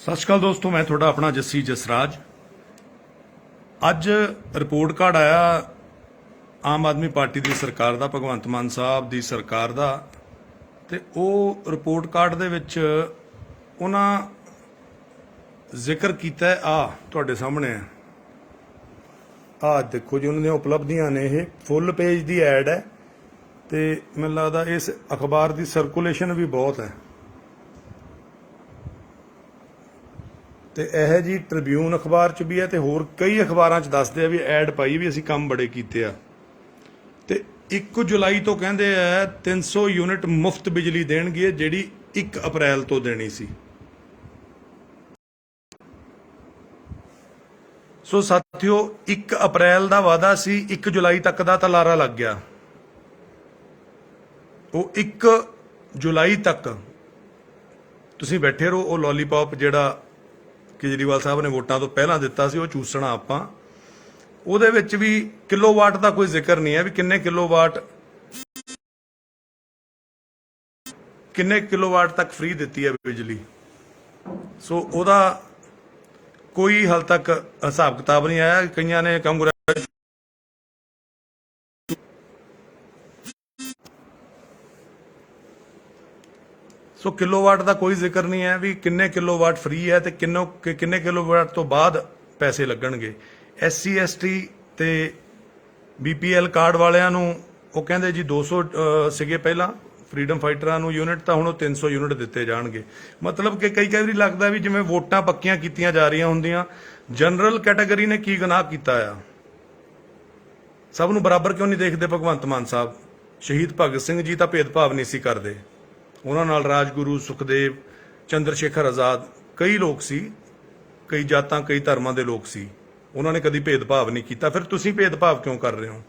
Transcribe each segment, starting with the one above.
सत श्री अकाल दोस्तों, मैं थोड़ा अपना जस्सी जसराज। अज रिपोर्ट कार्ड आया आम आदमी पार्टी की सरकार का, भगवंत मान साहब की सरकार का। ते वो रिपोर्ट कार्ड दे विच उन्हां जिक्र किया तुहाडे सामने देखो जी, उन्होंने उपलब्धियां ने। ये फुल पेज की एड है तो मैनूं लगदा इस अखबार की सर्कुलेशन भी बहुत है। तो यह जी ट्रिब्यून अखबार च भी है तो होर कई अखबारां च दसदे भी एड पाई भी असीं काम बड़े कीते आ। ते 1 जुलाई तो कहंदे आ 300 यूनिट मुफ्त बिजली देणगे, जिहड़ी 1 अप्रैल तो देनी सी। सो साथियों, 1 अप्रैल का वादा सी, 1 जुलाई तक का तो लारा लग गया। वो 1 जुलाई तक तुसीं बैठे रहो। वो लॉलीपॉप जिहड़ा केजरीवाल साहब ने वोटां तो पहलां दिता सी, वो चूसना आपां। ਉਹਦੇ ਵਿੱਚ भी किलोवाट का कोई जिक्र नहीं है भी किन्ने किलोवाट तक फ्री दी है बिजली। सो ਉਹਦਾ कोई हाल तक हिसाब किताब नहीं आया। कईयां ने कांग्रेस सो किलोवाट का कोई जिक्र नहीं है भी किन्ने किलोवाट फ्री है तो किन्ने किलोवाट तो बाद पैसे लगणगे। SC ST ते BPL कार्ड वालियां नूं वो कहंदे जी 200 सीगे पहला फ्रीडम फाइटरां नूं यूनिट, तो हुण 300 यूनिट दिते जाणगे। मतलब कि कई वारी लगदा भी जिवें वोटां पक्कियां कीतियां जा रहीआं हुंदियां। जनरल कैटेगरी ने की गुनाह कीता आ? सब नूं बराबर क्यों नहीं देखदे भगवंत मान साहब? शहीद भगत सिंह जी तां भेदभाव नहीं सी करदे। उन्हां नाल राजगुरू सुखदेव, चंद्रशेखर आजाद, कई लोग सी, कई जातां कई धर्मां दे लोग सी। उन्होंने कभी भेदभाव नहीं किया। फिर तुसीं भेदभाव क्यों कर रहे हो?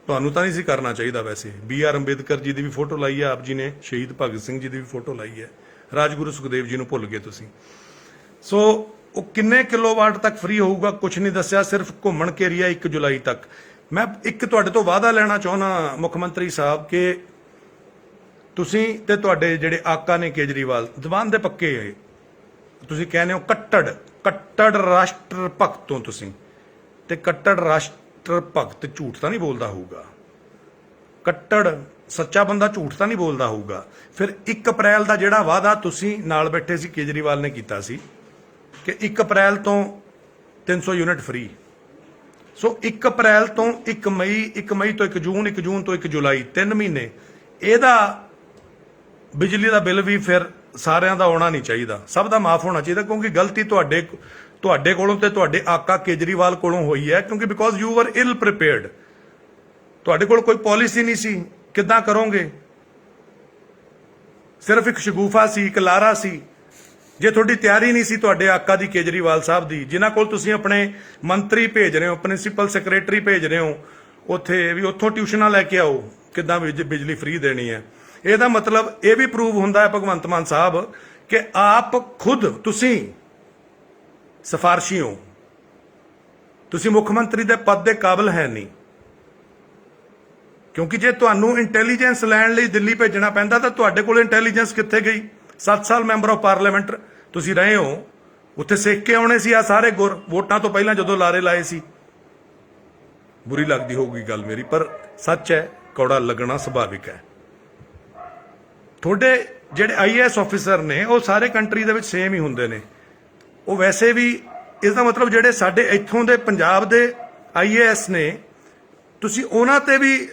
तुहानूं तां नहीं सी करना चाहिए। वैसे BR अंबेदकर जी की भी फोटो लाई है आप जी ने, शहीद भगत सिंह जी की भी फोटो लाई है, राजगुरू सुखदेव जी नूं भुल गए तुसीं। सो वो किन्ने किलोवाट तक फ्री होऊगा कुछ नहीं दस्सिया, सिर्फ घूमण घेरिया 1 जुलाई तक। मैं एक तुहाडे तो वादा लेना चाहुंदा मुख मंत्री साहब कि तुसीं ते तुहाडे जिहड़े आका ने केजरीवाल जबान दे पक्के है, तुसीं कहने हो कट्टड़ राष्ट्र भगत हो तुसीं, ते कट्टड़ राष्ट्र भगत झूठ तो नहीं बोलता होऊगा। कट्टड़ सच्चा बंदा झूठ तो नहीं बोलता होऊगा। फिर 1 अप्रैल का जिहड़ा वादा तुसीं नाल बैठे सी केजरीवाल ने कीता सी कि 1 अप्रैल तो 300 यूनिट फ्री। सो 1 अप्रैल तो 1 मई तो 1 जून, 1 जून तो 1 जुलाई, 3 महीने ਇਹਦਾ बिजली का बिल भी फिर सारिਆਂ ਦਾ आना नहीं चाहिए, सब का माफ होना चाहिए। क्योंकि गलती तुहाडे कोलों ते तुहाडे आका केजरीवाल कोलों हुई है, क्योंकि because you were ill prepared. तुहाडे कोल कोई पॉलिसी नहीं सी, किद्दां करोगे? सिर्फ एक शगुफा सी, एक लारा सी। जे तुहाडी तैयारी नहीं सी तुहाडे आका दी केजरीवाल साहब दी, जिन्हां कोल तुसीं अपने मंत्री भेज रहे हो, प्रिंसीपल सैकरेटरी भेज रहे हो, उत्थे भी उत्थों ट्यूशनां लैके आओ किद्दां बिजली फ्री देनी है। ਇਹਦਾ मतलब ये भी प्रूव ਹੁੰਦਾ है भगवंत मान साहब कि आप खुद तुसी सिफारशी हो, तुसी मुख्यमंत्री के पद के काबिल है नहीं। क्योंकि जे तुहानू इंटैलीजेंस लैण लई दिल्ली भेजना पैंदा तां तुहाडे कोल इंटैलीजेंस कित्थे गई? 7 साल मैंबर ऑफ पार्लीमेंट तुसी रहे हो, उत्थे सिख के आउणे सी आ सारे गुर वोटां तो पहलां जदों लारे लाए सी। बुरी लगदी होगी गल मेरी, पर सच है, कौड़ा लगना सुभाविक है। थोड़े ਜਿਹੜੇ IAS ऑफिसर ने वो सारे कंट्री ਦੇ ਵਿੱਚ सेम ही ਹੁੰਦੇ ਨੇ। ਉਹ ਵੈਸੇ ਵੀ इसका मतलब ਜਿਹੜੇ ਸਾਡੇ ਇੱਥੋਂ ਦੇ ਪੰਜਾਬ ਦੇ IAS ਨੇ, ਤੁਸੀਂ ਉਹਨਾਂ ਤੇ ਵੀ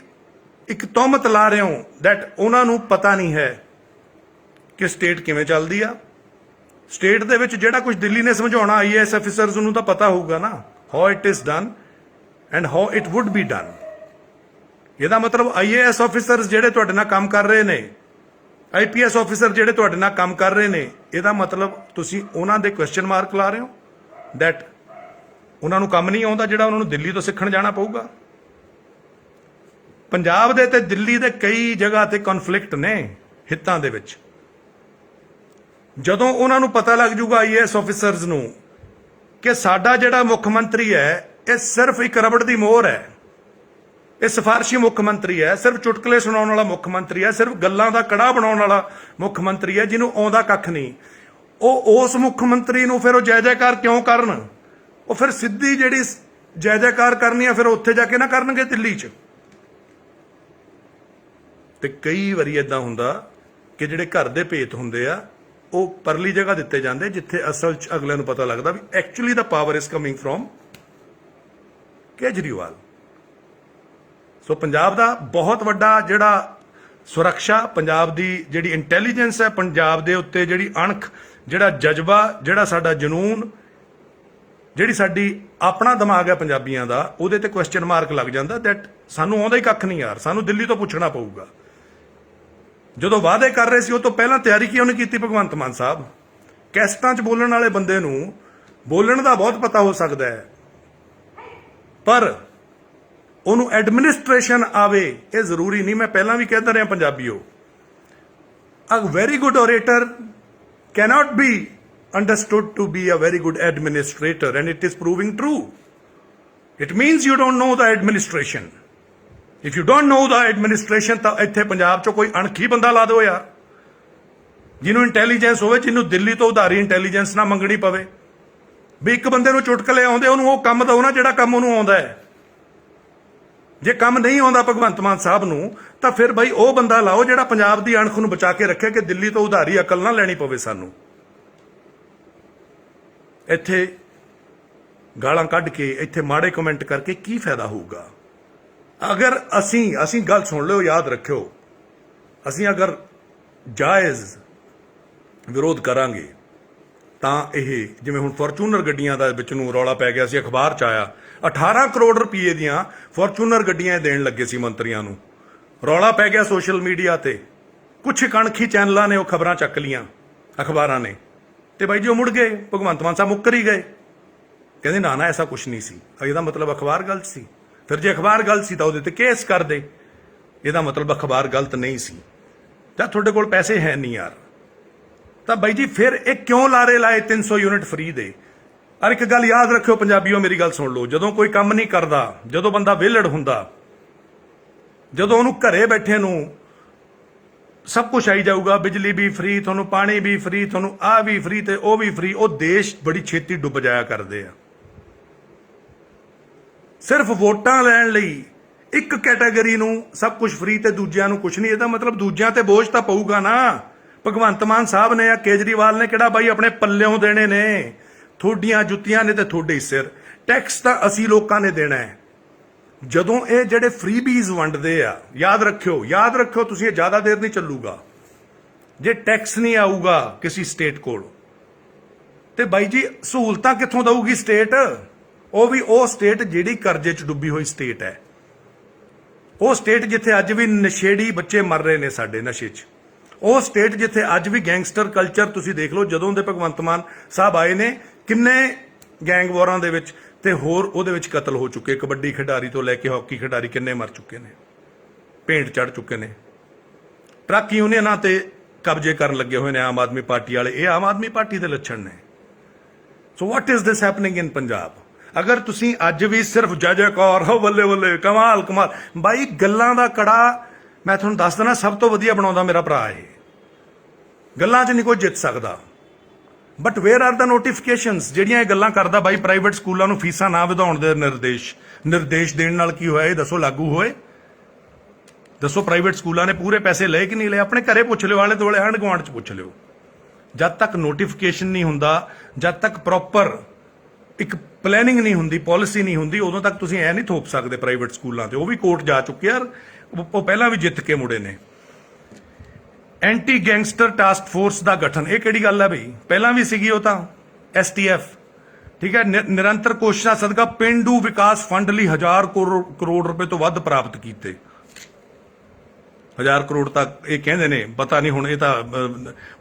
ਇੱਕ ਤੌਹਮਤ ਲਾ ਰਹੇ ਹੋ ਦੈਟ ਉਹਨਾਂ ਨੂੰ ਪਤਾ ਨਹੀਂ ਹੈ ਕਿ ਸਟੇਟ ਕਿਵੇਂ ਚੱਲਦੀ ਆ। ਸਟੇਟ ਦੇ ਵਿੱਚ ਜਿਹੜਾ ਕੁਝ ਦਿੱਲੀ ਨੇ ਸਮਝਾਉਣਾ IAS ਆਫੀਸਰਸ ਨੂੰ ਤਾਂ ਪਤਾ ਹੋਊਗਾ ਨਾ, how it is done and how it wood be done. ਇਹਦਾ मतलब IAS ਆਫੀਸਰਸ ਜਿਹੜੇ ਤੁਹਾਡੇ ਨਾਲ ਕੰਮ ਕਰ ਰਹੇ ਨੇ, IPS ऑफिसर ਜਿਹੜੇ ਤੁਹਾਡੇ ਨਾਲ ਕੰਮ ਕਰ ਰਹੇ ਨੇ, ਇਹਦਾ मतलब ਤੁਸੀਂ ਉਹਨਾਂ ਦੇ ਕੁਐਸਚਨ ਮਾਰਕ ਲਾ ਰਹੇ ਹੋ ਦੈਟ ਉਹਨਾਂ ਨੂੰ ਕੰਮ ਨਹੀਂ ਆਉਂਦਾ ਜਿਹੜਾ ਉਹਨਾਂ ਨੂੰ ਦਿੱਲੀ ਤੋਂ ਸਿੱਖਣ ਜਾਣਾ ਪਊਗਾ। ਪੰਜਾਬ ਦੇ ਤੇ ਦਿੱਲੀ ਦੇ ਕਈ ਜਗ੍ਹਾ ਤੇ ਕਨਫਲਿਕਟ ਨੇ ਹਿੱਤਾਂ ਦੇ ਵਿੱਚ। ਜਦੋਂ ਉਹਨਾਂ ਨੂੰ ਪਤਾ ਲੱਗ ਜੂਗਾ IAS ਆਫਿਸਰਸ ਨੂੰ ਕਿ ਸਾਡਾ ਜਿਹੜਾ ਮੁੱਖ ਮੰਤਰੀ ਹੈ ਇਹ ਸਿਰਫ ਇੱਕ ਰਬੜ ਦੀ ਮੋਹਰ ਹੈ, ਇਹ ਸਿਫਾਰਸ਼ੀ ਮੁੱਖ ਮੰਤਰੀ ਹੈ, ਸਿਰਫ ਚੁਟਕਲੇ ਸੁਣਾਉਣ ਵਾਲਾ ਮੁੱਖ ਮੰਤਰੀ ਹੈ, ਸਿਰਫ ਗੱਲਾਂ ਦਾ ਕੜਾ ਬਣਾਉਣ ਵਾਲਾ ਮੁੱਖ ਮੰਤਰੀ ਹੈ, ਜਿਹਨੂੰ ਆਉਂਦਾ ਕੱਖ ਨਹੀਂ। ਉਹ ਉਸ ਮੁੱਖ ਮੰਤਰੀ ਨੂੰ ਫਿਰ ਉਹ ਜੈ ਜੈਕਾਰ ਕਿਉਂ ਕਰਨ? ਉਹ ਫਿਰ ਸਿੱਧੀ ਜਿਹੜੀ ਜੈ ਜੈਕਾਰ ਕਰਨੀ ਆ ਫਿਰ ਉੱਥੇ ਜਾ ਕੇ ਨਾ ਕਰਨਗੇ ਦਿੱਲੀ 'ਚ। ਤੇ ਕਈ ਵਾਰੀ ਇਦਾਂ ਹੁੰਦਾ ਕਿ ਜਿਹੜੇ ਘਰ ਦੇ ਭੇਤ ਹੁੰਦੇ ਆ ਉਹ ਪਰਲੀ ਜਗ੍ਹਾ ਦਿੱਤੇ ਜਾਂਦੇ ਜਿੱਥੇ ਅਸਲ 'ਚ ਅਗਲਿਆਂ ਨੂੰ ਪਤਾ ਲੱਗਦਾ ਵੀ actually the power is coming from Kejriwal. So Punjab ਦਾ ਬਹੁਤ ਵੱਡਾ ਜਿਹੜਾ ਸੁਰੱਖਿਆ, ਪੰਜਾਬ ਦੀ ਜਿਹੜੀ ਇੰਟੈਲੀਜੈਂਸ ਹੈ, ਪੰਜਾਬ ਦੇ ਉੱਤੇ ਜਿਹੜੀ ਅਣਖ, ਜਿਹੜਾ ਜਜ਼ਬਾ, ਜਿਹੜਾ ਸਾਡਾ ਜਨੂਨ, ਜਿਹੜੀ ਸਾਡੀ ਆਪਣਾ ਦਿਮਾਗ ਹੈ ਪੰਜਾਬੀਆਂ ਦਾ, ਉਹਦੇ ਤੇ ਕੁਐਸਚਨ ਮਾਰਕ ਲੱਗ ਜਾਂਦਾ ਦੈਟ ਸਾਨੂੰ ਆਉਂਦਾ ਹੀ ਕੱਖ ਨਹੀਂ ਯਾਰ, ਸਾਨੂੰ ਦਿੱਲੀ ਤੋਂ ਪੁੱਛਣਾ ਪਊਗਾ। ਜਦੋਂ ਵਾਅਦੇ ਕਰ ਰਹੇ ਸੀ ਉਹ ਤੋਂ ਪਹਿਲਾਂ ਤਿਆਰੀ ਕਿਉਂ ਨਹੀਂ ਕੀਤੀ ਭਗਵੰਤ ਮਾਨ ਸਾਹਿਬ? ਕੈਸਟਾਂ 'ਚ ਬੋਲਣ ਵਾਲੇ ਬੰਦੇ ਨੂੰ ਬੋਲਣ ਦਾ ਬਹੁਤ ਪਤਾ ਹੋ ਸਕਦਾ ਹੈ, ਪਰ ਉਹਨੂੰ ਐਡਮਿਨਿਸਟ੍ਰੇਸ਼ਨ ਆਵੇ ਇਹ ਜ਼ਰੂਰੀ ਨਹੀਂ। ਮੈਂ ਪਹਿਲਾਂ ਵੀ ਕਹਿੰਦਾ ਰਿਹਾ ਪੰਜਾਬੀਓ, a very good orator cannot be understood to be a very good administrator, and it is proving true. It means you don't know the administration. If you don't know the administration ਤਾਂ ਇੱਥੇ ਪੰਜਾਬ 'ਚੋਂ ਕੋਈ ਅਣਖੀ ਬੰਦਾ ਲਾ ਦਿਓ ਯਾਰ, ਜਿਹਨੂੰ intelligence ਹੋਵੇ, ਜਿਹਨੂੰ ਦਿੱਲੀ ਤੋਂ ਉਧਾਰੀ ਇੰਟੈਲੀਜੈਂਸ ਨਾ ਮੰਗਣੀ ਪਵੇ। ਵੀ ਇੱਕ ਬੰਦੇ ਨੂੰ ਚੁਟਕਲੇ ਆਉਂਦੇ ਉਹਨੂੰ ਉਹ ਕੰਮ ਦਿਓ ਨਾ ਜਿਹੜਾ ਕੰਮ ਉਹਨੂੰ ਆਉਂਦਾ ਹੈ। ਜੇ ਕੰਮ ਨਹੀਂ ਆਉਂਦਾ ਭਗਵੰਤ ਮਾਨ ਸਾਹਿਬ ਨੂੰ ਤਾਂ ਫਿਰ ਬਈ ਉਹ ਬੰਦਾ ਲਾਓ ਜਿਹੜਾ ਪੰਜਾਬ ਦੀ ਅਣਖ ਨੂੰ ਬਚਾ ਕੇ ਰੱਖੇ ਕਿ ਦਿੱਲੀ ਤੋਂ ਉਧਾਰੀ ਅਕਲ ਨਾ ਲੈਣੀ ਪਵੇ ਸਾਨੂੰ। ਇੱਥੇ ਗਾਲਾਂ ਕੱਢ ਕੇ, ਇੱਥੇ ਮਾੜੇ ਕਮੈਂਟ ਕਰਕੇ ਕੀ ਫਾਇਦਾ ਹੋਊਗਾ? ਅਗਰ ਅਸੀਂ ਗੱਲ ਸੁਣ ਲਿਓ, ਯਾਦ ਰੱਖਿਓ, ਅਸੀਂ ਅਗਰ ਜਾਇਜ਼ ਵਿਰੋਧ ਕਰਾਂਗੇ ਤਾਂ ਇਹ ਜਿਵੇਂ ਹੁਣ ਫੋਰਚੂਨਰ ਗੱਡੀਆਂ ਦਾ ਵਿੱਚ ਨੂੰ ਰੌਲਾ ਪੈ ਗਿਆ ਸੀ, ਅਖਬਾਰ 'ਚ ਆਇਆ 18 ਕਰੋੜ ਰੁਪਏ ਦੀਆਂ ਫੋਰਚੂਨਰ ਗੱਡੀਆਂ ਦੇਣ ਲੱਗੇ ਸੀ ਮੰਤਰੀਆਂ ਨੂੰ। ਰੌਲਾ ਪੈ ਗਿਆ ਸੋਸ਼ਲ ਮੀਡੀਆ ਤੇ, ਕੁਝ ਕਣਖੀ ਚੈਨਲਾਂ ਨੇ ਉਹ ਖਬਰਾਂ ਚੱਕ ਲੀਆਂ, ਅਖਬਾਰਾਂ ਨੇ, ਤੇ ਬਾਈ ਜੀ ਉਹ ਮੁੜ ਗਏ, ਭਗਵੰਤ ਮਾਨ ਸਾਹਿਬ ਮੁੱਕਰ ਹੀ ਗਏ, ਕਹਿੰਦੇ ਨਾ ਐਸਾ ਕੁਝ ਨਹੀਂ ਸੀ। ਇਹਦਾ ਮਤਲਬ ਅਖਬਾਰ ਗਲਤ ਸੀ। ਫਿਰ ਜੇ ਅਖਬਾਰ ਗਲਤ ਸੀ ਤਾਂ ਉਹਦੇ ਤੇ ਕੇਸ ਕਰਦੇ, ਇਹਦਾ ਮਤਲਬ ਅਖਬਾਰ ਗਲਤ ਨਹੀਂ ਸੀ। ਤਾਂ ਤੁਹਾਡੇ ਕੋਲ ਪੈਸੇ ਹੈ ਨਹੀਂ ਯਾਰ, ਤਾਂ ਬਾਈ ਜੀ ਫਿਰ ਇਹ ਕਿਉਂ ਲਾਰੇ ਲਾਏ 300 ਯੂਨਿਟ ਫ੍ਰੀ ਦੇ? ਔਰ ਇੱਕ ਗੱਲ ਯਾਦ ਰੱਖਿਓ ਪੰਜਾਬੀਓ, ਮੇਰੀ ਗੱਲ ਸੁਣ ਲਓ, ਜਦੋਂ ਕੋਈ ਕੰਮ ਨਹੀਂ ਕਰਦਾ, ਜਦੋਂ ਬੰਦਾ ਵਿਹਲੜ ਹੁੰਦਾ, ਜਦੋਂ ਉਹਨੂੰ ਘਰੇ ਬੈਠੇ ਨੂੰ ਸਭ ਕੁਝ ਆਈ ਜਾਊਗਾ, ਬਿਜਲੀ ਵੀ ਫ੍ਰੀ, ਤੁਹਾਨੂੰ ਪਾਣੀ ਵੀ ਫ੍ਰੀ, ਤੁਹਾਨੂੰ ਆਹ ਵੀ ਫ੍ਰੀ ਤੇ ਉਹ ਵੀ ਫ੍ਰੀ, ਉਹ ਦੇਸ਼ ਬੜੀ ਛੇਤੀ ਡੁੱਬ ਜਾਇਆ ਕਰਦੇ ਆ। ਸਿਰਫ ਵੋਟਾਂ ਲੈਣ ਲਈ ਇੱਕ ਕੈਟਾਗਰੀ ਨੂੰ ਸਭ ਕੁਝ ਫ੍ਰੀ ਤੇ ਦੂਜਿਆਂ ਨੂੰ ਕੁਝ ਨਹੀਂ। ਇਹਦਾ ਮਤਲਬ ਦੂਜਿਆਂ ਤੇ ਬੋਝ ਤਾਂ ਪਊਗਾ ਨਾ। ਭਗਵੰਤ ਮਾਨ ਸਾਹਿਬ ਨੇ ਜਾਂ ਕੇਜਰੀਵਾਲ ਨੇ ਕਿਹੜਾ ਬਾਈ ਆਪਣੇ ਪੱਲਿਓਂ ਦੇਣੇ ਨੇ? ਤੁਹਾਡੀਆਂ ਜੁੱਤੀਆਂ ਨੇ ਤੇ ਤੁਹਾਡੇ ਹੀ ਸਿਰ। ਟੈਕਸ ਤਾਂ ਅਸੀਂ ਲੋਕਾਂ ਨੇ ਦੇਣਾ ਹੈ। ਜਦੋਂ ਇਹ ਜਿਹੜੇ ਫ੍ਰੀਬੀਜ਼ ਵੰਡਦੇ ਆ, ਯਾਦ ਰੱਖਿਓ ਤੁਸੀਂ, ਇਹ ਜ਼ਿਆਦਾ ਦੇਰ ਨਹੀਂ ਚੱਲੂਗਾ। ਜੇ ਟੈਕਸ ਨਹੀਂ ਆਊਗਾ ਕਿਸੇ ਸਟੇਟ ਕੋਲ ਤੇ ਬਾਈ ਜੀ ਸਹੂਲਤਾਂ ਕਿੱਥੋਂ ਦਊਗੀ ਸਟੇਟ? ਉਹ ਵੀ ਉਹ ਸਟੇਟ ਜਿਹੜੀ ਕਰਜ਼ੇ 'ਚ ਡੁੱਬੀ ਹੋਈ ਸਟੇਟ ਹੈ। ਉਹ ਸਟੇਟ ਜਿੱਥੇ ਅੱਜ ਵੀ ਨਸ਼ੇੜੀ ਬੱਚੇ ਮਰ ਰਹੇ ਨੇ ਸਾਡੇ ਨਸ਼ੇ 'ਚ। ਉਹ ਸਟੇਟ ਜਿੱਥੇ ਅੱਜ ਵੀ ਗੈਂਗਸਟਰ ਕਲਚਰ, ਤੁਸੀਂ ਦੇਖ ਲਓ ਜਦੋਂ ਦੇ ਭਗਵੰਤ ਮਾਨ ਸਾਹਿਬ ਆਏ ਨੇ, ਕਿੰਨੇ ਗੈਂਗ ਵਾਰਾਂ ਦੇ ਵਿੱਚ ਤੇ ਹੋਰ ਉਹਦੇ ਵਿੱਚ ਕਤਲ ਹੋ ਚੁੱਕੇ। ਕਬੱਡੀ ਖਿਡਾਰੀ ਤੋਂ ਲੈ ਕੇ ਹਾਕੀ ਖਿਡਾਰੀ ਕਿੰਨੇ ਮਰ ਚੁੱਕੇ ਨੇ, ਭੇਂਟ ਚੜ ਚੁੱਕੇ ਨੇ। ਟਰੱਕ ਯੂਨੀਅਨਾਂ ਤੇ ਕਬਜ਼ੇ ਕਰਨ ਲੱਗੇ ਹੋਏ ਨੇ ਆਮ ਆਦਮੀ ਪਾਰਟੀ ਵਾਲੇ। ਇਹ ਆਮ ਆਦਮੀ ਪਾਰਟੀ ਦੇ ਲੱਛਣ ਨੇ। So what is this happening in Punjab? ਅਗਰ ਤੁਸੀਂ ਅੱਜ ਵੀ ਸਿਰਫ ਜੈਜੈਕਾਰ ਹੋ, ਬੱਲੇ ਬੱਲੇ, ਕਮਾਲ ਕਮਾਲ, ਬਾਈ ਗੱਲਾਂ ਦਾ ਕੜਾ ਮੈਂ ਤੁਹਾਨੂੰ ਦੱਸ ਦਿੰਦਾ, ਸਭ ਤੋਂ ਵਧੀਆ ਬਣਾਉਂਦਾ ਮੇਰਾ ਭਰਾ ਇਹ। ਗੱਲਾਂ 'ਚ ਨਹੀਂ ਕੋਈ ਜਿੱਤ ਸਕਦਾ, but where are the notifications ਜਿਹੜੀਆਂ ਇਹ ਗੱਲਾਂ ਕਰਦਾ? ਬਾਈ ਪ੍ਰਾਈਵੇਟ ਸਕੂਲਾਂ ਨੂੰ ਫੀਸਾਂ ਨਾ ਵਧਾਉਣ ਦੇ ਨਿਰਦੇਸ਼ ਦੇਣ ਨਾਲ ਕੀ ਹੋਇਆ? ਇਹ ਦੱਸੋ ਲਾਗੂ ਹੋਏ? ਦੱਸੋ ਪ੍ਰਾਈਵੇਟ ਸਕੂਲਾਂ ਨੇ ਪੂਰੇ ਪੈਸੇ ਲਏ ਕਿ ਨਹੀਂ ਲਏ? ਆਪਣੇ ਘਰੇ ਪੁੱਛ ਲਿਓ, ਆਲੇ ਦੁਆਲੇ ਆਂਢ ਗੁਆਂਢ 'ਚ ਪੁੱਛ ਲਿਓ। ਜਦ ਤੱਕ ਨੋਟੀਫਿਕੇਸ਼ਨ ਨਹੀਂ ਹੁੰਦਾ, ਜਦ ਤੱਕ ਪ੍ਰੋਪਰ ਇੱਕ ਪਲੈਨਿੰਗ ਨਹੀਂ ਹੁੰਦੀ, ਪਾਲਿਸੀ ਨਹੀਂ ਹੁੰਦੀ, ਉਦੋਂ ਤੱਕ ਤੁਸੀਂ ਐ ਨਹੀਂ ਥੋਪ ਸਕਦੇ ਪ੍ਰਾਈਵੇਟ ਸਕੂਲਾਂ 'ਤੇ। ਉਹ ਵੀ ਕੋਰਟ ਜਾ ਚੁੱਕੇ ਯਾਰ, ਉਹ ਪਹਿਲਾਂ ਵੀ ਜਿੱਤ ਕੇ ਮੁੜੇ ਨੇ। ਐਂਟੀ ਗੈਂਗਸਟਰ ਟਾਸਕ ਫੋਰਸ ਦਾ ਗਠਨ, ਇਹ ਕਿਹੜੀ ਗੱਲ ਹੈ ਬਈ? ਪਹਿਲਾਂ ਵੀ ਸੀਗੀ ਉਹ ਤਾਂ, STF, ਠੀਕ ਹੈ। ਨਿਰੰਤਰ ਕੋਸ਼ਿਸ਼ਾਂ ਸਦਕਾ ਪੇਂਡੂ ਵਿਕਾਸ ਫੰਡ ਲਈ 1000 ਕਰੋੜ ਰੁਪਏ ਤੋਂ ਵੱਧ ਪ੍ਰਾਪਤ ਕੀਤੇ। 1000 ਕਰੋੜ ਤੱਕ ਇਹ ਕਹਿੰਦੇ ਨੇ, ਪਤਾ ਨਹੀਂ ਹੁਣ, ਇਹ ਤਾਂ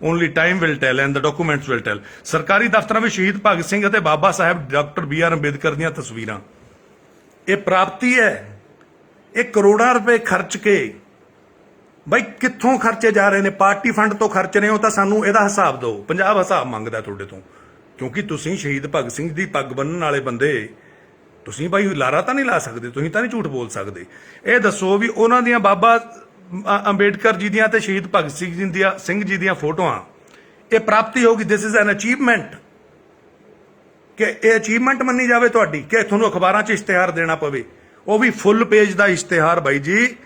only time will tell and the documents will tell. ਸਰਕਾਰੀ ਦਫ਼ਤਰਾਂ ਵਿੱਚ ਸ਼ਹੀਦ ਭਗਤ ਸਿੰਘ ਅਤੇ ਬਾਬਾ ਸਾਹਿਬ ਡਾਕਟਰ BR ਅੰਬੇਦਕਰ ਦੀਆਂ ਤਸਵੀਰਾਂ। ਇਹ ਪ੍ਰਾਪਤੀ ਹੈ। ਇਹ ਕਰੋੜਾਂ ਰੁਪਏ ਖਰਚ ਕੇ ਬਾਈ ਕਿੱਥੋਂ ਖਰਚੇ ਜਾ ਰਹੇ ਨੇ? ਪਾਰਟੀ ਫੰਡ ਤੋਂ ਖਰਚ ਰਹੇ ਹੋ ਤਾਂ ਸਾਨੂੰ ਇਹਦਾ ਹਿਸਾਬ ਦਿਓ। ਪੰਜਾਬ ਹਿਸਾਬ ਮੰਗਦਾ ਤੁਹਾਡੇ ਤੋਂ, ਕਿਉਂਕਿ ਤੁਸੀਂ ਸ਼ਹੀਦ ਭਗਤ ਸਿੰਘ ਦੀ ਪੱਗ ਬੰਨਣ ਵਾਲੇ ਬੰਦੇ, ਤੁਸੀਂ ਬਾਈ ਲਾਰਾ ਤਾਂ ਨਹੀਂ ਲਾ ਸਕਦੇ, ਤੁਸੀਂ ਤਾਂ ਨਹੀਂ ਝੂਠ ਬੋਲ ਸਕਦੇ। ਇਹ ਦੱਸੋ ਵੀ ਉਹਨਾਂ ਦੀਆਂ ਬਾਬਾ ਅੰਬੇਡਕਰ ਜੀ ਦੀਆਂ ਤੇ ਸ਼ਹੀਦ ਭਗਤ ਸਿੰਘ ਜੀ ਦੀਆਂ ਫੋਟੋਆਂ ਇਹ ਪ੍ਰਾਪਤੀ ਹੋਗੀ, ਦਿਸ ਇਜ਼ ਐਨ ਅਚੀਵਮੈਂਟ, ਕਿ ਇਹ ਅਚੀਵਮੈਂਟ ਮੰਨੀ ਜਾਵੇ ਤੁਹਾਡੀ ਕਿ ਤੁਹਾਨੂੰ ਅਖਬਾਰਾਂ 'ਚ ਇਸ਼ਤਿਹਾਰ ਦੇਣਾ ਪਵੇ, ਉਹ ਵੀ ਫੁੱਲ ਪੇਜ ਦਾ ਇਸ਼ਤਿਹਾਰ। ਬਾਈ ਜੀ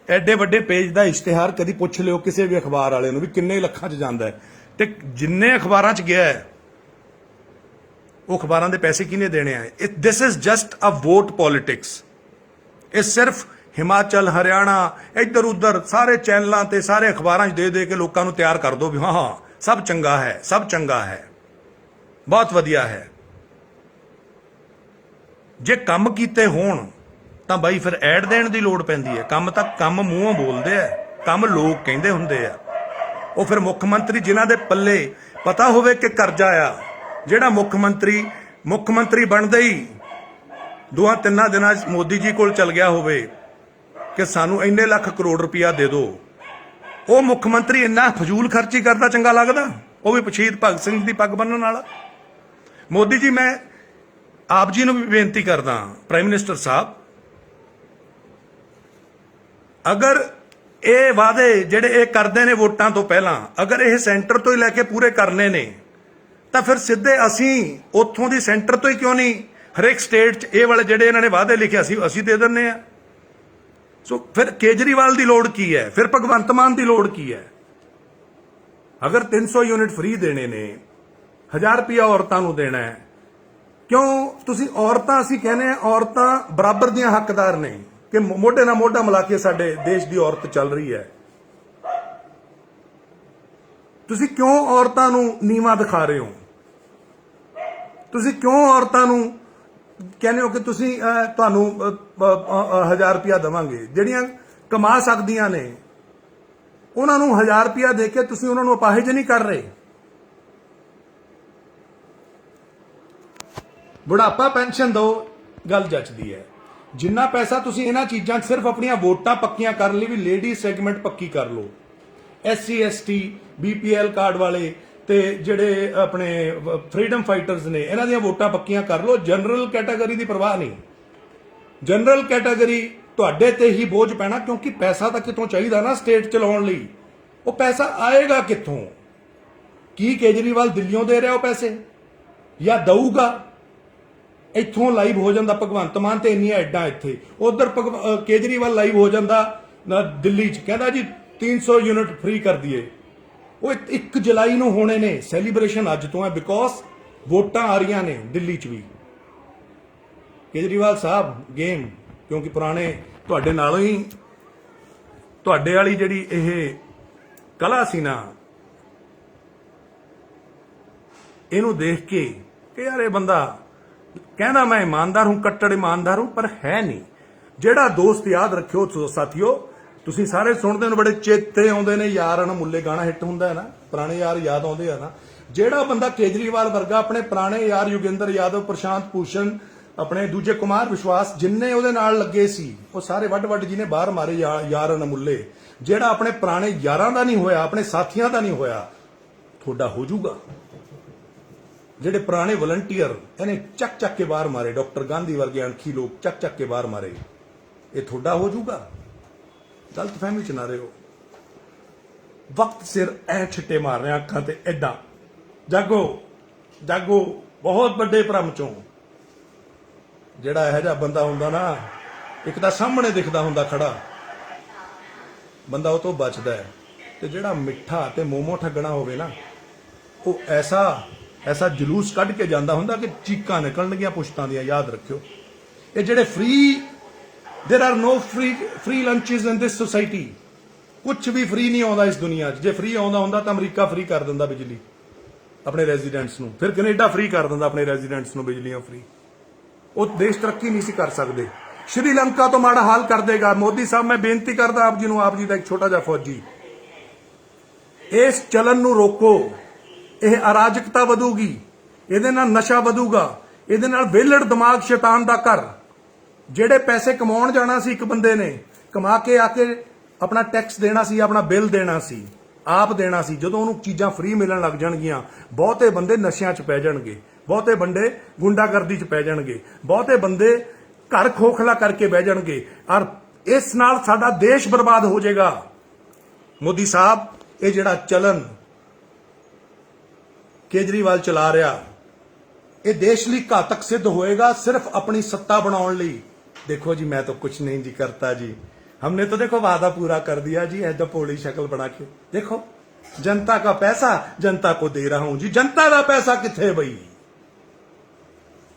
ਐਡੇ ਵੱਡੇ ਪੇਜ ਦਾ ਇਸ਼ਤਿਹਾਰ ਕਦੀ ਪੁੱਛ ਲਿਓ ਕਿਸੇ ਵੀ ਅਖਬਾਰ ਵਾਲੇ ਨੂੰ ਵੀ ਕਿੰਨੇ ਲੱਖਾਂ 'ਚ ਜਾਂਦਾ ਹੈ, ਤੇ ਜਿੰਨੇ ਅਖਬਾਰਾਂ 'ਚ ਗਿਆ ਹੈ ਉਹ ਅਖਬਾਰਾਂ ਦੇ ਪੈਸੇ ਕਿਹਨੇ ਦੇਣੇ ਆ? This is just a vote politics. ਇਹ ਸਿਰਫ ਹਿਮਾਚਲ, ਹਰਿਆਣਾ, ਇੱਧਰ ਉੱਧਰ ਸਾਰੇ ਚੈਨਲਾਂ ਤੇ ਸਾਰੇ ਅਖਬਾਰਾਂ 'ਚ ਦੇ ਦੇ ਕੇ ਲੋਕਾਂ ਨੂੰ ਤਿਆਰ ਕਰ ਦੋ ਵੀ ਹਾਂ ਹਾਂ ਸਭ ਚੰਗਾ ਹੈ, ਸਭ ਚੰਗਾ ਹੈ, ਬਹੁਤ ਵਧੀਆ ਹੈ। ਜੇ ਕੰਮ ਕੀਤੇ ਹੋਣ ਤਾਂ ਬਾਈ ਫਿਰ ਐਡ ਦੇਣ ਦੀ ਲੋੜ ਪੈਂਦੀ ਹੈ। ਕੰਮ ਤਾਂ ਕੰਮ ਮੂੰਹੋਂ ਬੋਲਦੇ ਆ, ਕੰਮ ਲੋਕ ਕਹਿੰਦੇ ਹੁੰਦੇ ਆ। ਉਹ ਫਿਰ ਮੁੱਖ ਮੰਤਰੀ ਜਿਨ੍ਹਾਂ ਦੇ ਪੱਲੇ ਪਤਾ ਹੋਵੇ ਕਿ ਕਰਜ਼ਾ ਆ, ਜਿਹੜਾ ਮੁੱਖ ਮੰਤਰੀ ਬਣਦੇ ਹੀ 2-3 ਦਿਨਾਂ 'ਚ ਮੋਦੀ ਜੀ ਕੋਲ ਚਲ ਗਿਆ ਹੋਵੇ ਕਿ ਸਾਨੂੰ ਇੰਨੇ ਲੱਖ ਕਰੋੜ ਰੁਪਇਆ ਦੇ ਦਿਓ, ਉਹ ਮੁੱਖ ਮੰਤਰੀ ਇੰਨਾ ਫਜ਼ੂਲ ਖਰਚੀ ਕਰਦਾ ਚੰਗਾ ਲੱਗਦਾ? ਉਹ ਵੀ ਸ਼ਹੀਦ ਭਗਤ ਸਿੰਘ ਦੀ ਪੱਗ ਬੰਨਣ ਵਾਲਾ। ਮੋਦੀ ਜੀ, ਮੈਂ ਆਪ ਜੀ ਨੂੰ ਵੀ ਬੇਨਤੀ ਕਰਦਾ, ਪ੍ਰਾਈਮ ਮਿਨਿਸਟਰ ਸਾਹਿਬ, ਅਗਰ ਇਹ ਵਾਅਦੇ ਜਿਹੜੇ ਇਹ ਕਰਦੇ ਨੇ ਵੋਟਾਂ ਤੋਂ ਪਹਿਲਾਂ, ਅਗਰ ਇਹ ਸੈਂਟਰ ਤੋਂ ਹੀ ਲੈ ਕੇ ਪੂਰੇ ਕਰਨੇ ਨੇ ਤਾਂ ਫਿਰ ਸਿੱਧੇ ਅਸੀਂ ਉੱਥੋਂ ਦੀ ਸੈਂਟਰ ਤੋਂ ਹੀ ਕਿਉਂ ਨਹੀਂ ਹਰੇਕ ਸਟੇਟ 'ਚ ਇਹ ਵਾਲੇ ਜਿਹੜੇ ਇਹਨਾਂ ਨੇ ਵਾਅਦੇ ਲਿਖੇ ਅਸੀਂ ਦੇ ਦਿੰਦੇ ਆ? ਸੋ ਫਿਰ ਕੇਜਰੀਵਾਲ ਦੀ ਲੋੜ ਕੀ ਹੈ? ਫਿਰ ਭਗਵੰਤ ਮਾਨ ਦੀ ਲੋੜ ਕੀ ਹੈ? ਅਗਰ 300 ਯੂਨਿਟ ਫ੍ਰੀ ਦੇਣੇ ਨੇ, 1000 ਰੁਪਇਆ ਔਰਤਾਂ ਨੂੰ ਦੇਣਾ ਹੈ, ਕਿਉਂ ਤੁਸੀਂ ਔਰਤਾਂ, ਅਸੀਂ ਕਹਿੰਦੇ ਆ ਔਰਤਾਂ ਬਰਾਬਰ ਦੀਆਂ ਹੱਕਦਾਰ ਨੇ ਕਿ ਮੋਢੇ ਨਾਲ ਮੋਢਾ ਮਿਲਾ ਕੇ ਸਾਡੇ ਦੇਸ਼ ਦੀ ਔਰਤ ਚੱਲ ਰਹੀ ਹੈ। ਤੁਸੀਂ ਕਿਉਂ ਔਰਤਾਂ ਨੂੰ ਨੀਵਾਂ ਦਿਖਾ ਰਹੇ ਹੋ? ਤੁਸੀਂ ਕਿਉਂ ਔਰਤਾਂ ਨੂੰ ਕਹਿੰਦੇ ਹੋ ਕਿ ਤੁਸੀਂ ਤੁਹਾਨੂੰ 1000 ਰੁਪਇਆ ਦੇਵਾਂਗੇ? ਜਿਹੜੀਆਂ ਕਮਾ ਸਕਦੀਆਂ ਨੇ ਉਹਨਾਂ ਨੂੰ 1000 ਰੁਪਇਆ ਦੇ ਕੇ ਤੁਸੀਂ ਉਹਨਾਂ ਨੂੰ ਅਪਾਹਿਜ ਨਹੀਂ ਕਰ ਰਹੇ। ਬੁਢਾਪਾ ਪੈਨਸ਼ਨ ਦਿਓ, ਗੱਲ ਜੱਚਦੀ ਹੈ। ਜਿੰਨਾ ਪੈਸਾ ਤੁਸੀਂ ਇਹਨਾਂ ਚੀਜ਼ਾਂ 'ਚ ਸਿਰਫ ਆਪਣੀਆਂ ਵੋਟਾਂ ਪੱਕੀਆਂ ਕਰਨ ਲਈ ਵੀ ਲੇਡੀ ਸੈਗਮੈਂਟ ਪੱਕੀ ਕਰ ਲਓ, SC ST BPL ਕਾਰਡ ਵਾਲੇ ਤੇ ਜਿਹੜੇ ਆਪਣੇ ਫਰੀडम ਫਾਈਟਰਸ ਨੇ ਇਹਨਾਂ ਦੀਆਂ ਵੋਟਾਂ ਪੱਕੀਆਂ ਕਰ ਲਓ। ਜਨਰਲ ਕੈਟਾਗਰੀ ਦੀ ਪਰਵਾਹ ਨਹੀਂ। ਜਨਰਲ ਕੈਟਾਗਰੀ ਤੁਹਾਡੇ ਤੇ ਹੀ ਬੋਝ ਪੈਣਾ, ਕਿਉਂਕਿ ਪੈਸਾ ਤਾਂ ਕਿਤੋਂ ਚਾਹੀਦਾ ਨਾ ਸਟੇਟ ਚਲਾਉਣ ਲਈ। ਉਹ ਪੈਸਾ ਆਏਗਾ ਕਿੱਥੋਂ? ਕੀ ਕੇਜਰੀਵਾਲ ਦਿੱਲੀੋਂ ਦੇ ਰਿਹਾ ਉਹ ਪੈਸੇ ਜਾਂ ਦਊਗਾ? ਇੱਥੋਂ ਲਾਈਵ ਹੋ ਜਾਂਦਾ ਭਗਵੰਤ ਮਾਨ ਤੇ ਇੰਨੀਆਂ ਐਡਾਂ ਇੱਥੇ, ਉਧਰ ਕੇਜਰੀਵਾਲ ਲਾਈਵ ਹੋ ਜਾਂਦਾ ਦਿੱਲੀ 'ਚ, ਕਹਿੰਦਾ ਜੀ 300 ਯੂਨਿਟ ਫ੍ਰੀ ਕਰ ਦਈਏ। ਉਹ 1 ਜੁਲਾਈ ਨੂੰ ਹੋਣੇ ਨੇ, ਸੈਲੀਬ੍ਰੇਸ਼ਨ ਅੱਜ ਤੋਂ ਹੈ, ਬਿਕੋਜ਼ ਵੋਟਾਂ ਆ ਰਹੀਆਂ ਨੇ ਦਿੱਲੀ 'ਚ ਵੀ। ਕੇਜਰੀਵਾਲ ਸਾਹਿਬ ਗੇਮ, ਕਿਉਂਕਿ ਪੁਰਾਣੇ ਤੁਹਾਡੇ ਨਾਲੋਂ ਹੀ ਤੁਹਾਡੇ ਵਾਲੀ ਜਿਹੜੀ ਇਹ ਕਲਾ ਸੀ ਨਾ, ਇਹਨੂੰ ਦੇਖ ਕੇ ਕਿ ਯਾਰ ਇਹ ਬੰਦਾ ਕਹਿੰਦਾ ਮੈਂ ਇਮਾਨਦਾਰ ਹੂੰ, ਕੱਟੜ ਇਮਾਨਦਾਰ ਹੂੰ, ਪਰ ਹੈ ਨਹੀਂ। ਜਿਹੜਾ ਦੋਸਤ, ਯਾਦ ਰੱਖਿਓ ਸਾਥੀਓ, ਤੁਸੀਂ ਸਾਰੇ ਸੁਣਦੇ ਹੋ, ਬੜੇ ਚੇਤੇ ਆਉਂਦੇ ਨੇ, ਯਾਰ ਨਾ ਮੁੱਲੇ ਗਾਣਾ ਹਿੱਟ ਹੁੰਦਾ ਹੈ ਨਾ, ਪੁਰਾਣੇ ਯਾਰ ਯਾਦ ਆਉਂਦੇ ਆ ਨਾ। ਜਿਹੜਾ ਬੰਦਾ ਕੇਜਰੀਵਾਲ ਵਰਗਾ ਆਪਣੇ ਪੁਰਾਣੇ ਯਾਰ ਯੋਗਿੰਦਰ ਯਾਦਵ, ਪ੍ਰਸ਼ਾਂਤ ਭੂਸ਼ਣ, ਆਪਣੇ ਦੂਜੇ ਕੁਮਾਰ ਵਿਸ਼ਵਾਸ, ਜਿੰਨੇ ਉਹਦੇ ਨਾਲ ਲੱਗੇ ਸੀ ਉਹ ਸਾਰੇ ਵੱਡ ਜਿਹਨੇ ਬਾਹਰ ਮਾਰੇ ਯਾਰ ਨਾ ਮੁੱਲੇ। ਜਿਹੜਾ ਆਪਣੇ ਪੁਰਾਣੇ ਯਾਰਾਂ ਦਾ ਨਹੀਂ ਹੋਇਆ, ਆਪਣੇ ਸਾਥੀਆਂ ਦਾ ਨਹੀਂ ਹੋਇਆ, ਤੁਹਾਡਾ ਹੋ ਜਾਊਗਾ। ਜਿਹੜੇ ਪੁਰਾਣੇ ਵਲੰਟੀਅਰ ਇਹਨੇ ਚੱਕ ਕੇ ਬਾਹਰ ਮਾਰੇ, ਡਾਕਟਰ ਗਾਂਧੀ ਵਰਗੇ ਅਣਖੀ ਲੋਕ ਚੱਕ ਕੇ ਬਾਹਰ ਮਾਰੇ, ਇਹ ਤੁਹਾਡਾ ਹੋ ਜਾਊਗਾ। ਗਲਤਫਹਿਮੀ ਚ ਨਾ ਰਹੋ। ਵਕਤ ਸਿਰ ਐ ਛਿੱਟੇ ਮਾਰ ਰਹੇ ਅੱਖਾਂ ਤੇ ਐਡਾ। ਜਾਗੋ ਜਾਗੋ, ਬਹੁਤ ਵੱਡੇ ਭਰਮ ਚੋਂ। ਜਿਹੜਾ ਇਹੋ ਜਿਹਾ ਬੰਦਾ ਹੁੰਦਾ ਨਾ, ਇੱਕ ਤਾਂ ਸਾਹਮਣੇ ਦਿਖਦਾ ਹੁੰਦਾ ਖੜਾ ਬੰਦਾ, ਉਹ ਤੋਂ ਬਚਦਾ ਹੈ। ਤੇ ਜਿਹੜਾ ਮਿੱਠਾ ਤੇ ਮੋਮੋ ਠੱਗਣਾ ਹੋਵੇ ਨਾ, ਉਹ ਐਸਾ ਜਲੂਸ ਕੱਢ ਕੇ ਜਾਂਦਾ ਹੁੰਦਾ ਕਿ ਚੀਕਾਂ ਨਿਕਲਣਗੀਆਂ ਪੁਸ਼ਤਾਂ ਦੀਆਂ। ਯਾਦ ਰੱਖਿਓ, ਇਹ ਜਿਹੜੇ there are no free lunches in this society। ਕੁਝ ਵੀ ਫ੍ਰੀ ਨਹੀਂ ਆਉਂਦਾ ਇਸ ਦੁਨੀਆ 'ਚ। ਜੇ ਫ੍ਰੀ ਆਉਂਦਾ ਹੁੰਦਾ ਤਾਂ ਅਮਰੀਕਾ ਫ੍ਰੀ ਕਰ ਦਿੰਦਾ ਬਿਜਲੀ ਆਪਣੇ ਰੈਜ਼ੀਡੈਂਟਸ ਨੂੰ, ਫਿਰ ਕੈਨੇਡਾ ਫ੍ਰੀ ਕਰ ਦਿੰਦਾ ਆਪਣੇ ਰੈਜ਼ੀਡੈਂਟਸ ਨੂੰ ਬਿਜਲੀਆਂ ਫ੍ਰੀ। ਉਹ ਦੇਸ਼ ਤਰੱਕੀ ਨਹੀਂ ਸੀ ਕਰ ਸਕਦੇ। ਸ਼੍ਰੀਲੰਕਾ ਤੋਂ ਮਾੜਾ ਹਾਲ ਕਰ ਦੇਗਾ। ਮੋਦੀ ਸਾਹਿਬ, ਮੈਂ ਬੇਨਤੀ ਕਰਦਾ ਆਪ ਜੀ ਨੂੰ, ਆਪ ਜੀ ਦਾ ਇੱਕ ਛੋਟਾ ਜਿਹਾ ਫੌਜੀ, ਇਸ ਚਲਨ ਨੂੰ ਰੋਕੋ। ਇਹ ਅਰਾਜਕਤਾ ਵਧੂਗੀ, ਇਹਦੇ ਨਾਲ ਨਸ਼ਾ ਵਧੂਗਾ, ਇਹਦੇ ਨਾਲ ਵਿਹਲੜ ਦਿਮਾਗ ਸ਼ੈਤਾਨ ਦਾ ਘਰ। ਜਿਹੜੇ ਪੈਸੇ ਕਮਾਉਣ ਜਾਣਾ ਸੀ ਇੱਕ ਬੰਦੇ ਨੇ, ਕਮਾ ਕੇ ਆ ਕੇ ਆਪਣਾ ਟੈਕਸ ਦੇਣਾ ਸੀ, ਆਪਣਾ ਬਿੱਲ ਦੇਣਾ ਸੀ, ਆਪ ਦੇਣਾ ਸੀ। ਜਦੋਂ ਉਹਨੂੰ ਚੀਜ਼ਾਂ ਫ੍ਰੀ ਮਿਲਣ ਲੱਗ ਜਾਣਗੀਆਂ, ਬਹੁਤੇ ਬੰਦੇ ਨਸ਼ਿਆਂ 'ਚ ਪੈ ਜਾਣਗੇ, ਬਹੁਤੇ ਬੰਦੇ ਗੁੰਡਾਗਰਦੀ 'ਚ ਪੈ ਜਾਣਗੇ, ਬਹੁਤੇ ਬੰਦੇ ਘਰ ਖੋਖਲਾ ਕਰਕੇ ਬਹਿ ਜਾਣਗੇ, ਔਰ ਇਸ ਨਾਲ ਸਾਡਾ ਦੇਸ਼ ਬਰਬਾਦ ਹੋ ਜਾਏਗਾ। ਮੋਦੀ ਸਾਹਿਬ, ਇਹ ਜਿਹੜਾ ਚਲਨ ਕੇਜਰੀਵਾਲ ਚਲਾ ਰਿਹਾ, ਇਹ ਦੇਸ਼ ਲਈ ਘਾਤਕ ਸਿੱਧ ਹੋਏਗਾ ਸਿਰਫ ਆਪਣੀ ਸੱਤਾ ਬਣਾਉਣ ਲਈ। देखो जी मैं तो कुछ नहीं जी करता जी, हमने तो देखो वादा पूरा कर दिया जी, ऐसा भोली शक्ल बना के देखो, जनता का पैसा जनता को दे रहा हूं जी। जनता का पैसा किथे बई?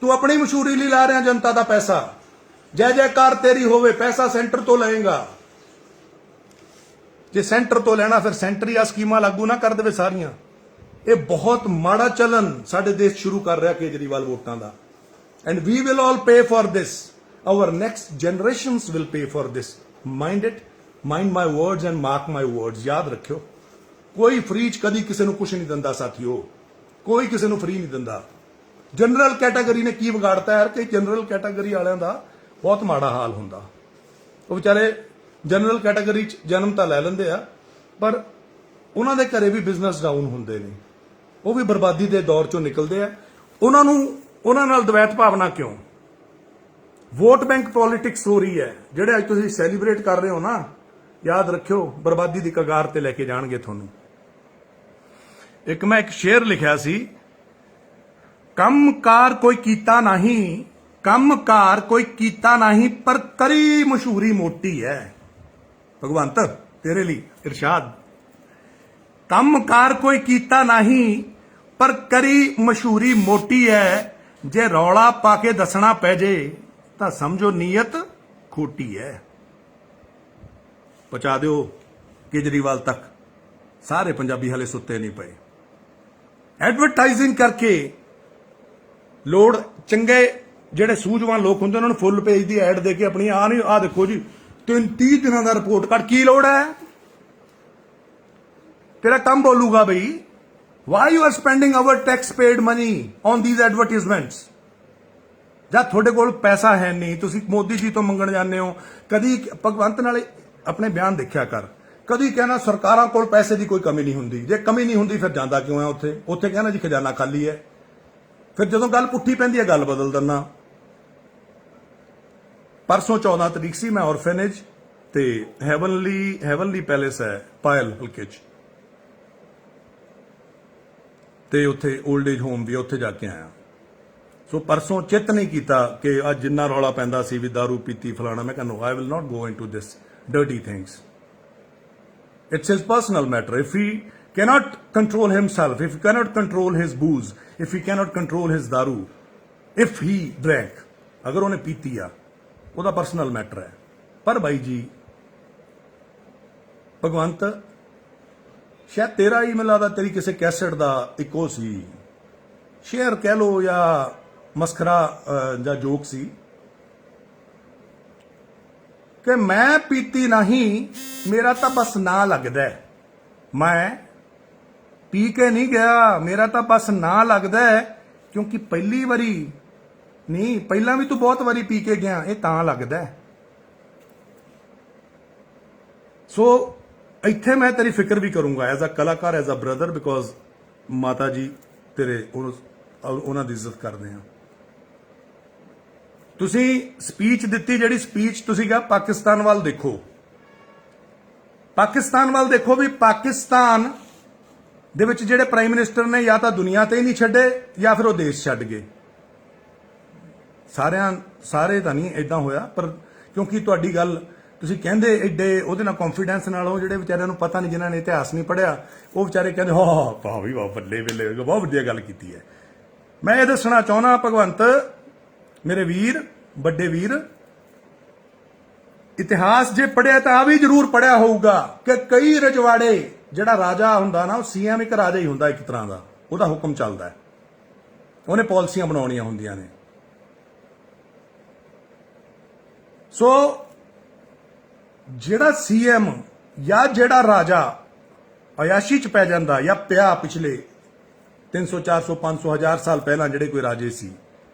तू अपनी मशहूरी ਲਈ ਲਾ ਰਿਹਾ जनता का पैसा। जय जयकार तेरी होवे, पैसा सेंटर तो लेगा। जे सेंटर तो लेना फिर सेंटर ही आ स्कीमां लागू ना कर देवे सारियां। ये बहुत माड़ा चलन साडे देश शुरू कर रहा केजरीवाल वोटां दा, एंड वी विल ऑल पे for this. Our next generations will pay for this. Mind it, mind my words and mark my words. याद रखियो, कोई फ्री च कदी किसी ਨੂੰ कुछ नहीं दिंदा साथियों, कोई किसी ਨੂੰ फ्री नहीं दिंदा। जनरल कैटेगरी ने की बिगाड़ता है कि जनरल कैटेगरी वालिਆਂ ਦਾ बहुत माड़ा हाल ਹੁੰਦਾ। ਉਹ ਵਿਚਾਰੇ जनरल कैटेगरी ਚ जन्म ਤਾਂ ਲੈ ਲੈਂਦੇ ਆ, ਪਰ ਉਹਨਾਂ ਦੇ ਘਰੇ ਵੀ ਬਿਜ਼ਨਸ ਡਾਊਨ ਹੁੰਦੇ ਨੇ, ਉਹ ਵੀ ਬਰਬਾਦੀ ਦੇ ਦੌਰ ਚੋਂ ਨਿਕਲਦੇ ਆ। ਉਹਨਾਂ ਨਾਲ ਦਵੈਤ ਭਾਵਨਾ ਕਿਉਂ? वोट बैंक पॉलिटिक्स हो रही है, ਜਿਹੜੇ ਅੱਜ ਤੁਸੀਂ ਸੈਲੀਬ੍ਰੇਟ ਕਰ ਰਹੇ ਹੋ ਨਾ, ਯਾਦ ਰੱਖਿਓ ਬਰਬਾਦੀ ਦੀ ਕਗਾਰ ਤੇ ਲੈ ਕੇ ਜਾਣਗੇ ਤੁਹਾਨੂੰ। ਮੈਂ ਇੱਕ ਸ਼ੇਰ ਲਿਖਿਆ ਸੀ, ਕੰਮਕਾਰ ਕੋਈ ਕੀਤਾ ਨਹੀਂ, ਕੰਮਕਾਰ ਕੋਈ ਕੀਤਾ ਨਹੀਂ, ਪਰ ਕਰੀ ਮਸ਼ਹੂਰੀ ਮੋਟੀ ਹੈ। ਭਗਵੰਤ ਤੇਰੇ ਲਈ ਇਰਸ਼ਾਦ, ਕੰਮਕਾਰ ਕੋਈ ਕੀਤਾ ਨਹੀਂ ਪਰ ਕਰੀ ਮਸ਼ਹੂਰੀ ਮੋਟੀ ਹੈ, ਜੇ ਰੌਲਾ ਪਾ ਕੇ ਦੱਸਣਾ ਪੈ ਜੇ ਤਾਂ ਸਮਝੋ ਨੀਅਤ ਖੋਟੀ ਹੈ। ਪਹੁੰਚਾ ਦਿਓ ਕੇਜਰੀਵਾਲ ਤੱਕ, ਸਾਰੇ ਪੰਜਾਬੀ ਹਲੇ ਸੁੱਤੇ ਨਹੀਂ ਪਏ। ਐਡਵਰਟਾਈਜ਼ਿੰਗ ਕਰਕੇ ਲੋੜ ਚੰਗੇ ਜਿਹੜੇ ਸੂਝਵਾਨ ਲੋਕ ਹੁੰਦੇ ਉਹਨਾਂ ਨੂੰ ਫੁੱਲ ਪੇਜ ਦੀ ਐਡ ਦੇ ਕੇ ਆਪਣੀ ਆ ਦੇਖੋ ਜੀ 30 ਦਿਨਾਂ ਦਾ ਰਿਪੋਰਟ ਕਾਰਡ, ਕੀ ਲੋੜ ਹੈ? ਤੇਰਾ ਕੰਮ ਬੋਲੂਗਾ ਬਈ। Why you are spending our tax paid money on these advertisements? ਜਦ ਤੁਹਾਡੇ ਕੋਲ ਪੈਸਾ ਹੈ ਨਹੀਂ, ਤੁਸੀਂ ਮੋਦੀ ਜੀ ਤੋਂ ਮੰਗਣ ਜਾਂਦੇ ਹੋ। ਕਦੀ ਭਗਵੰਤ ਨਾਲੇ ਆਪਣੇ ਬਿਆਨ ਦੇਖਿਆ ਕਰ, ਕਦੀ ਕਹਿਣਾ ਸਰਕਾਰਾਂ ਕੋਲ ਪੈਸੇ ਦੀ ਕੋਈ ਕਮੀ ਨਹੀਂ ਹੁੰਦੀ। ਜੇ ਕਮੀ ਨਹੀਂ ਹੁੰਦੀ ਫਿਰ ਜਾਂਦਾ ਕਿਉਂ ਹੈ ਉੱਥੇ ਕਹਿਣਾ ਜੀ ਖਜ਼ਾਨਾ ਖਾਲੀ ਹੈ। ਫਿਰ ਜਦੋਂ ਗੱਲ ਪੁੱਠੀ ਪੈਂਦੀ ਹੈ ਗੱਲ ਬਦਲ ਦਿੰਦਾ। ਪਰਸੋਂ 14 ਤਰੀਕ ਸੀ, ਮੈਂ ਔਰਫੇਨੇਜ ਤੇ ਹੈਵਨਲੀ ਪੈਲੇਸ ਹੈ ਪਾਇਲ ਹਲਕੇ 'ਚ, ਤੇ ਉੱਥੇ 올ਡ ਏਜ ਹੋਮ ਵੀ ਉੱਥੇ ਜਾ ਕੇ ਆਇਆ। ਸੋ ਪਰਸੋਂ ਚਿੱਤ ਨਹੀਂ ਕੀਤਾ ਕਿ ਅੱਜ ਜਿੰਨਾ ਰੌਲਾ ਪੈਂਦਾ ਸੀ ਵੀ ਦਾਰੂ ਪੀਤੀ ਫਲਾਣਾ, ਮੈਂ ਕਹਿੰਦਾ I will not go into this dirty things. It's his personal matter. If he cannot control himself, if he cannot control his booze, if he cannot control his daru, if he drank, ਅਗਰ ਉਹਨੇ ਪੀਤੀ ਆ, ਉਹਦਾ personal matter ਹੈ। ਪਰ ਬਾਈ ਜੀ ਭਗਵੰਤ, ਸ਼ਾਇਦ ਤੇਰਾ ਹੀ ਮੈਨੂੰ ਲੱਗਦਾ ਤੇਰੀ ਕਿਸੇ ਕੈਸਟ ਦਾ ਇੱਕੋ ਸੀ ਸ਼ੇਅਰ ਕਹਿ ਲੋ ਜਾਂ ਮਸਖਰਾ ਜਾਂ ਜੋਕ ਸੀ ਕਿ ਮੈਂ ਪੀਤੀ ਨਹੀਂ, ਮੇਰਾ ਤਾਂ ਬਸ ਨਾਂ ਲੱਗਦਾ ਹੈ। ਮੈਂ ਪੀ ਕੇ ਨਹੀਂ ਗਿਆ, ਮੇਰਾ ਤਾਂ ਬਸ ਨਾਂ ਲੱਗਦਾ ਹੈ, ਕਿਉਂਕਿ ਪਹਿਲੀ ਵਾਰੀ ਨਹੀਂ, ਪਹਿਲਾਂ ਵੀ ਤੂੰ ਬਹੁਤ ਵਾਰੀ ਪੀ ਕੇ ਗਿਆ, ਇਹ ਤਾਂ ਲੱਗਦਾ ਹੈ। ਸੋ ਇੱਥੇ ਮੈਂ ਤੇਰੀ ਫਿਕਰ ਵੀ ਕਰੂੰਗਾ ਐਜ਼ ਅ ਕਲਾਕਾਰ, ਐਜ਼ ਅ ਬ੍ਰਦਰ, ਬਿਕੋਜ਼ ਮਾਤਾ ਜੀ ਤੇਰੇ ਉਹਨਾਂ ਦੀ ਇੱਜ਼ਤ ਕਰਦੇ ਆ। ਤੁਸੀਂ ਸਪੀਚ ਦਿੱਤੀ, ਜਿਹੜੀ ਸਪੀਚ ਤੁਸੀਂ ਕਿਹਾ ਪਾਕਿਸਤਾਨ ਵੱਲ ਦੇਖੋ, ਪਾਕਿਸਤਾਨ ਵੱਲ ਦੇਖੋ ਵੀ ਪਾਕਿਸਤਾਨ ਦੇ ਵਿੱਚ ਜਿਹੜੇ ਪ੍ਰਾਈਮ ਮਿਨਿਸਟਰ ਨੇ ਜਾਂ ਤਾਂ ਦੁਨੀਆ ਤੇ ਹੀ ਨਹੀਂ ਛੱਡੇ ਜਾਂ ਫਿਰ ਉਹ ਦੇਸ਼ ਛੱਡ ਗਏ। ਸਾਰੇ ਤਾਂ ਨਹੀਂ ਇਦਾਂ ਹੋਇਆ, ਪਰ ਕਿਉਂਕਿ ਤੁਹਾਡੀ ਗੱਲ ਤੁਸੀਂ ਕਹਿੰਦੇ ਐਡੇ ਉਹਦੇ ਨਾਲ ਕੌਨਫੀਡੈਂਸ ਨਾਲ, ਉਹ ਜਿਹੜੇ ਵਿਚਾਰਿਆਂ ਨੂੰ ਪਤਾ ਨਹੀਂ, ਜਿਨ੍ਹਾਂ ਨੇ ਇਤਿਹਾਸ ਨਹੀਂ ਪੜ੍ਹਿਆ, ਉਹ ਵਿਚਾਰੇ ਕਹਿੰਦੇ ਵਾਹ ਵੀ ਵਾਹ, ਬੱਲੇ ਬੱਲੇ, ਬਹੁਤ ਵਧੀਆ ਗੱਲ ਕੀਤੀ ਹੈ। ਮੈਂ ਇਹ ਦੱਸਣਾ ਚਾਹੁੰਦਾ ਭਗਵੰਤ ਮੇਰੇ ਵੀਰ, ਵੱਡੇ ਵੀਰ, ਇਤਿਹਾਸ ਜੇ ਪੜ੍ਹਿਆ ਤਾਂ ਆ ਵੀ ਜ਼ਰੂਰ ਪੜ੍ਹਿਆ ਹੋਊਗਾ ਕਿ ਕਈ ਰਜਵਾੜੇ, ਜਿਹੜਾ ਰਾਜਾ ਹੁੰਦਾ ਨਾ ਉਹ ਸੀਐਮ ਇੱਕ ਰਾਜਾ ਹੀ ਹੁੰਦਾ, ਇੱਕ ਤਰ੍ਹਾਂ ਦਾ ਉਹਦਾ ਹੁਕਮ ਚੱਲਦਾ ਹੈ, ਉਹਨੇ ਪਾਲਿਸੀਆਂ ਬਣਾਉਣੀਆਂ ਹੁੰਦੀਆਂ ਨੇ। ਸੋ ਜਿਹੜਾ ਸੀਐਮ ਜਾਂ ਜਿਹੜਾ ਰਾਜਾ ਅਯਾਸ਼ੀ ਚ ਪੈ ਜਾਂਦਾ ਜਾਂ ਪਿਆ ਪਿਛਲੇ 300 400 500 1000 ਸਾਲ ਪਹਿਲਾਂ ਜਿਹੜੇ ਕੋਈ ਰਾਜੇ ਸੀ,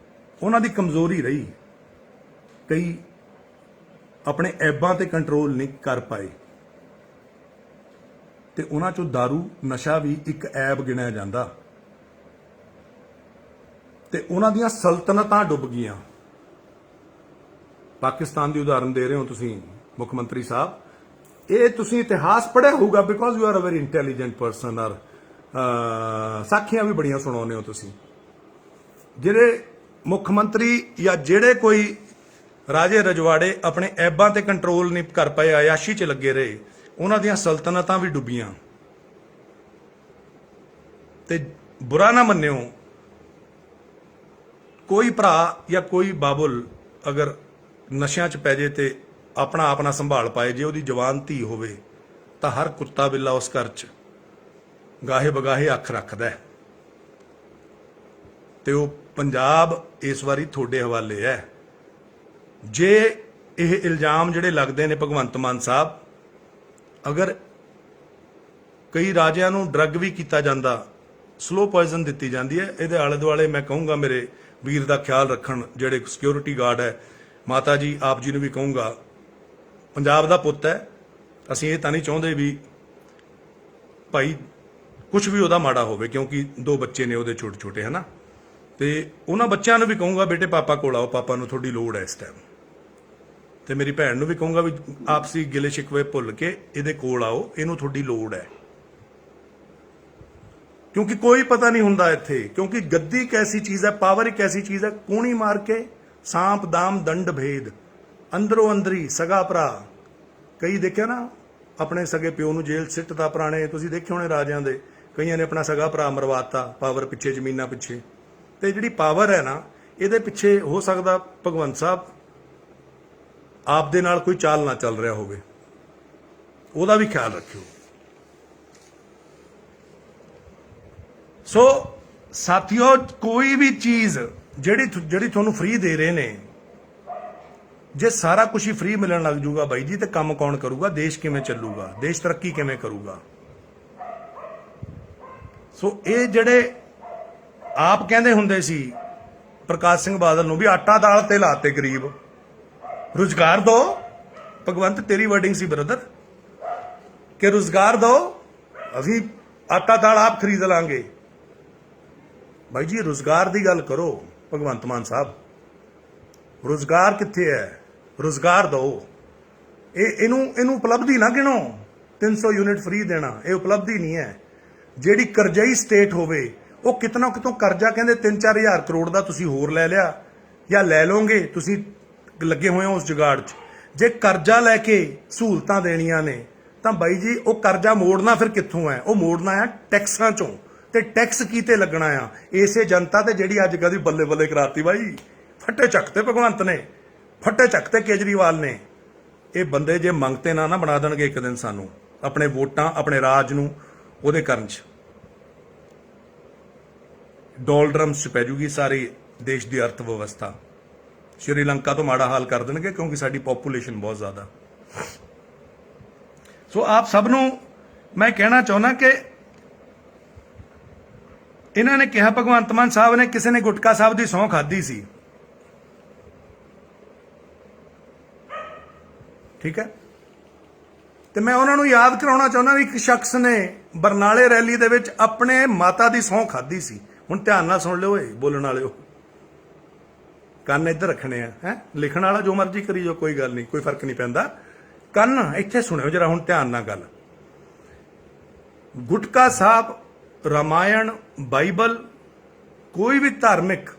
ਉਹਨਾਂ ਦੀ ਕਮਜ਼ੋਰੀ ਰਹੀ, ਕਈ ਆਪਣੇ ਐਬਾਂ ਤੇ ਕੰਟਰੋਲ ਨਹੀਂ ਕਰ ਪਾਏ, ਤੇ ਉਹਨਾਂ ਚੋਂ दारू ਨਸ਼ਾ ਵੀ ਇੱਕ ਐਬ ਗਿਣਿਆ ਜਾਂਦਾ, ਤੇ ਉਹਨਾਂ ਦੀਆਂ ਸਲਤਨਤਾਂ ਡੁੱਬ ਗਈਆਂ। ਪਾਕਿਸਤਾਨ ਦੀ ਉਦਾਹਰਨ ਦੇ ਰਹੇ ਹੋ ਤੁਸੀਂ ਮੁੱਖ ਮੰਤਰੀ ਸਾਹਿਬ, ਇਹ ਤੁਸੀਂ ਇਤਿਹਾਸ ਪੜ੍ਹਿਆ ਹੋਊਗਾ, because you are a very intelligent person, ਔਰ ਸਾਖੀਆਂ ਵੀ ਬੜੀਆਂ ਸੁਣਾਉਂਦੇ ਹੋ ਤੁਸੀਂ। ਜਿਹੜੇ ਮੁੱਖ ਮੰਤਰੀ ਜਾਂ ਜਿਹੜੇ ਕੋਈ ਰਾਜੇ ਰਜਵਾੜੇ ਆਪਣੇ ਐਬਾਂ ਤੇ ਕੰਟਰੋਲ ਨਹੀਂ ਕਰ ਪਾਏ, ਆਯਾਸ਼ੀ 'ਚ ਲੱਗੇ ਰਹੇ, ਉਹਨਾਂ ਦੀਆਂ ਸਲਤਨਤਾਂ ਵੀ ਡੁੱਬੀਆਂ। ਤੇ ਬੁਰਾ ਨਾ ਮੰਨਿਓ, ਕੋਈ ਭਰਾ ਜਾਂ ਕੋਈ ਬਾਬੁਲ ਅਗਰ ਨਸ਼ਿਆਂ 'ਚ ਪੈ ਜੇ ਤੇ ਆਪਣਾ ਆਪ ਨਾ ਸੰਭਾਲ ਪਾਏ, ਜੇ ਉਹਦੀ ਜਵਾਨ ਧੀ ਹੋਵੇ ਤਾਂ ਹਰ ਕੁੱਤਾ ਬਿੱਲਾ ਉਸ ਘਰ 'ਚ ਗਾਹੇ ਬਗਾਹੇ ਅੱਖ ਰੱਖਦਾ ਹੈ। ਤੇ ਉਹ ਪੰਜਾਬ ਇਸ ਵਾਰੀ ਤੁਹਾਡੇ ਹਵਾਲੇ ਹੈ। ਜੇ ਇਹ ਇਲਜ਼ਾਮ ਜਿਹੜੇ ਲੱਗਦੇ ਨੇ ਭਗਵੰਤ ਮਾਨ ਸਾਹਿਬ, ਅਗਰ ਕਈ ਰਾਜਿਆਂ ਨੂੰ ਡਰੱਗ ਵੀ ਕੀਤਾ ਜਾਂਦਾ, ਸਲੋ ਪੋਇਜ਼ਨ ਦਿੱਤੀ ਜਾਂਦੀ ਹੈ, ਇਹਦੇ ਆਲੇ ਦੁਆਲੇ ਮੈਂ ਕਹੂੰਗਾ ਮੇਰੇ ਵੀਰ ਦਾ ਖਿਆਲ ਰੱਖਣ ਜਿਹੜੇ ਸਿਕਿਉਰਿਟੀ ਗਾਰਡ ਹੈ। ਮਾਤਾ ਜੀ ਆਪ ਜੀ ਨੂੰ ਵੀ ਕਹੂੰਗਾ, ਪੰਜਾਬ ਦਾ ਪੁੱਤ ਹੈ, ਅਸੀਂ ਇਹ ਤਾਂ ਨਹੀਂ ਚਾਹੁੰਦੇ ਵੀ ਭਾਈ ਕੁਝ ਵੀ ਉਹਦਾ ਮਾੜਾ ਹੋਵੇ, ਕਿਉਂਕਿ 2 ਬੱਚੇ ਨੇ ਉਹਦੇ ਛੋਟੇ ਛੋਟੇ, ਹੈ ਨਾ। ਤੇ ਉਹਨਾਂ ਬੱਚਿਆਂ ਨੂੰ ਵੀ ਕਹੂੰਗਾ ਬੇਟੇ ਪਾਪਾ ਕੋਲ ਆਓ, ਪਾਪਾ ਨੂੰ ਤੁਹਾਡੀ ਲੋੜ ਹੈ ਇਸ ਟਾਈਮ। ਤੇ ਮੇਰੀ ਭੈਣ ਨੂੰ ਵੀ ਕਹੂੰਗਾ ਵੀ ਆਪਸੀ ਗਿਲੇ ਸ਼ਿਕਵੇ ਭੁੱਲ ਕੇ ਇਹਦੇ ਕੋਲ ਆਓ, ਇਹਨੂੰ ਤੁਹਾਡੀ ਲੋੜ ਹੈ। ਕਿਉਂਕਿ ਕੋਈ ਪਤਾ ਨਹੀਂ ਹੁੰਦਾ ਇੱਥੇ, ਕਿਉਂਕਿ ਗੱਦੀ ਇੱਕ ਐਸੀ ਚੀਜ਼ ਹੈ, ਪਾਵਰ ਇੱਕ ਐਸੀ ਚੀਜ਼ ਹੈ, ਕੂਣੀ ਮਾਰ ਕੇ ਸਾਂਪ ਦਾਮ ਦੰਡ ਭੇਦ, ਅੰਦਰੋਂ ਅੰਦਰੀ ਸਗਾ ਭਰਾ। ਕਈ ਦੇਖਿਆ ਨਾ ਆਪਣੇ ਸਗੇ ਪਿਓ ਨੂੰ ਜੇਲ੍ਹ ਸਿੱਟਦਾ, ਪੁਰਾਣੇ ਤੁਸੀਂ ਦੇਖੇ ਹੋਣੇ ਰਾਜਿਆਂ ਦੇ, ਕਈਆਂ ਨੇ ਆਪਣਾ ਸਗਾ ਭਰਾ ਮਰਵਾਤਾ ਪਾਵਰ ਪਿੱਛੇ, ਜ਼ਮੀਨਾਂ ਪਿੱਛੇ। ਤੇ ਜਿਹੜੀ ਪਾਵਰ ਹੈ ਨਾ, ਇਹਦੇ ਪਿੱਛੇ ਹੋ ਸਕਦਾ ਭਗਵੰਤ ਸਾਹਿਬ ਆਪ ਦੇ ਨਾਲ ਕੋਈ ਚਾਲ ਨਾ ਚੱਲ ਰਿਹਾ ਹੋਵੇ, ਉਹਦਾ ਵੀ ਖਿਆਲ ਰੱਖਿਓ। ਸੋ ਸਾਥੀਓ, ਕੋਈ ਵੀ ਚੀਜ਼ ਜਿਹੜੀ ਤੁਹਾਨੂੰ ਫ੍ਰੀ ਦੇ ਰਹੇ ਨੇ, ਜੇ ਸਾਰਾ ਕੁਝ ਹੀ ਫ੍ਰੀ ਮਿਲਣ ਲੱਗ ਜੂਗਾ ਬਾਈ ਜੀ, ਤੇ ਕੰਮ ਕੌਣ ਕਰੂਗਾ? ਦੇਸ਼ ਕਿਵੇਂ ਚੱਲੂਗਾ? ਦੇਸ਼ ਤਰੱਕੀ ਕਿਵੇਂ ਕਰੂਗਾ? ਸੋ ਇਹ ਜਿਹੜੇ ਆਪ ਕਹਿੰਦੇ ਹੁੰਦੇ ਸੀ ਪ੍ਰਕਾਸ਼ ਸਿੰਘ ਬਾਦਲ ਨੂੰ ਵੀ ਆਟਾ ਦਾਲ ਤੇ ਲਾਤੇ ਗਰੀਬ, ਰੁਜ਼ਗਾਰ ਦੋ। ਭਗਵੰਤ ਤੇਰੀ ਵਰਡਿੰਗ ਸੀ ਬ੍ਰਦਰ ਕਿ ਰੁਜ਼ਗਾਰ ਦੋ, ਅਸੀਂ ਆਟਾ ਦਾਲ ਆਪ ਖਰੀਦ ਲਾਂਗੇ। ਭਾਈ ਜੀ ਰੁਜ਼ਗਾਰ ਦੀ ਗੱਲ ਕਰੋ ਭਗਵੰਤ ਮਾਨ ਸਾਹਿਬ, ਰੁਜ਼ਗਾਰ ਕਿੱਥੇ ਹੈ? ਰੁਜ਼ਗਾਰ ਦੋ। ਇਹਨੂੰ ਉਪਲਬਧੀ ਨਾ ਗਿਣੋ, 300 ਯੂਨਿਟ ਫ੍ਰੀ ਦੇਣਾ ਇਹ ਉਪਲਬਧੀ ਨਹੀਂ ਹੈ। ਜਿਹੜੀ ਕਰਜ਼ਈ ਸਟੇਟ ਹੋਵੇ, ਉਹ ਕਿਤਨਾ ਕਿਤੋਂ ਕਰਜ਼ਾ ਕਹਿੰਦੇ 3-4 ਹਜ਼ਾਰ ਕਰੋੜ ਦਾ ਤੁਸੀਂ ਹੋਰ ਲੈ ਲਿਆ ਜਾਂ ਲੈ ਲਓਗੇ, ਤੁਸੀਂ ਲੱਗੇ ਹੋਏ ਹੋ ਉਸ ਜੁਗਾੜ 'ਚ। ਜੇ ਕਰਜ਼ਾ ਲੈ ਕੇ ਸਹੂਲਤਾਂ ਦੇਣੀਆਂ ਨੇ ਤਾਂ ਬਾਈ ਜੀ ਉਹ ਕਰਜ਼ਾ ਮੋੜਨਾ ਫਿਰ ਕਿੱਥੋਂ ਹੈ? ਉਹ ਮੋੜਨਾ ਆ ਟੈਕਸਾਂ 'ਚੋਂ। ਤੇ ਟੈਕਸ ਕੀਤੇ ਲੱਗਣਾ ਆ? ਇਸੇ ਜਨਤਾ ਤੇ ਜਿਹੜੀ ਅੱਜ ਕੱਲ੍ਹ ਦੀ ਬੱਲੇ ਬੱਲੇ ਕਰਾਤੀ ਬਾਈ। ਫੱਟੇ ਚੱਕਤੇ ਭਗਵੰਤ ਨੇ, ਫੱਟੇ ਚੱਕਤੇ ਕੇਜਰੀਵਾਲ ਨੇ। ਇਹ ਬੰਦੇ ਜੇ ਮੰਗਤੇ ਨਾ ਬਣਾ ਦੇਣਗੇ ਇੱਕ ਦਿਨ ਸਾਨੂੰ, ਆਪਣੇ ਵੋਟਾਂ ਆਪਣੇ ਰਾਜ ਨੂੰ ਉਹਦੇ ਕਰਨ 'ਚ ਡੋਲਡਰਮਸ 'ਚ ਪੈ ਜੂਗੀ ਸਾਰੀ ਦੇਸ਼ ਦੀ ਅਰਥ ਵਿਵਸਥਾ। ਸ਼੍ਰੀਲੰਕਾ ਤੋਂ ਮਾੜਾ ਹਾਲ ਕਰ ਦੇਣਗੇ ਕਿਉਂਕਿ ਸਾਡੀ ਪੋਪੂਲੇਸ਼ਨ ਬਹੁਤ ਜ਼ਿਆਦਾ। ਸੋ ਆਪ ਸਭ ਨੂੰ ਮੈਂ ਕਹਿਣਾ ਚਾਹੁੰਦਾ ਕਿ ਇਹਨਾਂ ਨੇ ਕਿਹਾ, ਭਗਵੰਤ ਮਾਨ ਸਾਹਿਬ ਨੇ, ਕਿਸੇ ਨੇ ਗੁਟਕਾ ਸਾਹਿਬ ਦੀ ਸਹੁੰ ਖਾਧੀ ਸੀ, ਠੀਕ ਹੈ। ਤੇ ਮੈਂ ਉਹਨਾਂ ਨੂੰ ਯਾਦ ਕਰਾਉਣਾ ਚਾਹੁੰਦਾ ਵੀ ਇੱਕ ਸ਼ਖਸ ਨੇ ਬਰਨਾਲੇ ਰੈਲੀ ਦੇ ਵਿੱਚ ਆਪਣੇ ਮਾਤਾ ਦੀ ਸਹੁੰ ਖਾਧੀ ਸੀ। ਹੁਣ ਧਿਆਨ ਨਾਲ ਸੁਣ ਲਿਓ, ਏ ਬੋਲਣ ਵਾਲਿਓ, ਕੰਨ ਇੱਧਰ ਰੱਖਣੇ ਆ। ਹੈ ਲਿਖਣ ਵਾਲਾ ਜੋ ਮਰਜ਼ੀ ਕਰੀ ਜੋ, ਕੋਈ ਗੱਲ ਨਹੀਂ, ਕੋਈ ਫਰਕ ਨਹੀਂ ਪੈਂਦਾ। ਕੰਨ ਇੱਥੇ ਸੁਣਿਓ ਜਰਾ ਹੁਣ ਧਿਆਨ ਨਾਲ ਗੱਲ। ਗੁਟਕਾ ਸਾਹਿਬ, ਰਾਮਾਇਣ, ਬਾਈਬਲ, ਕੋਈ ਵੀ ਧਾਰਮਿਕ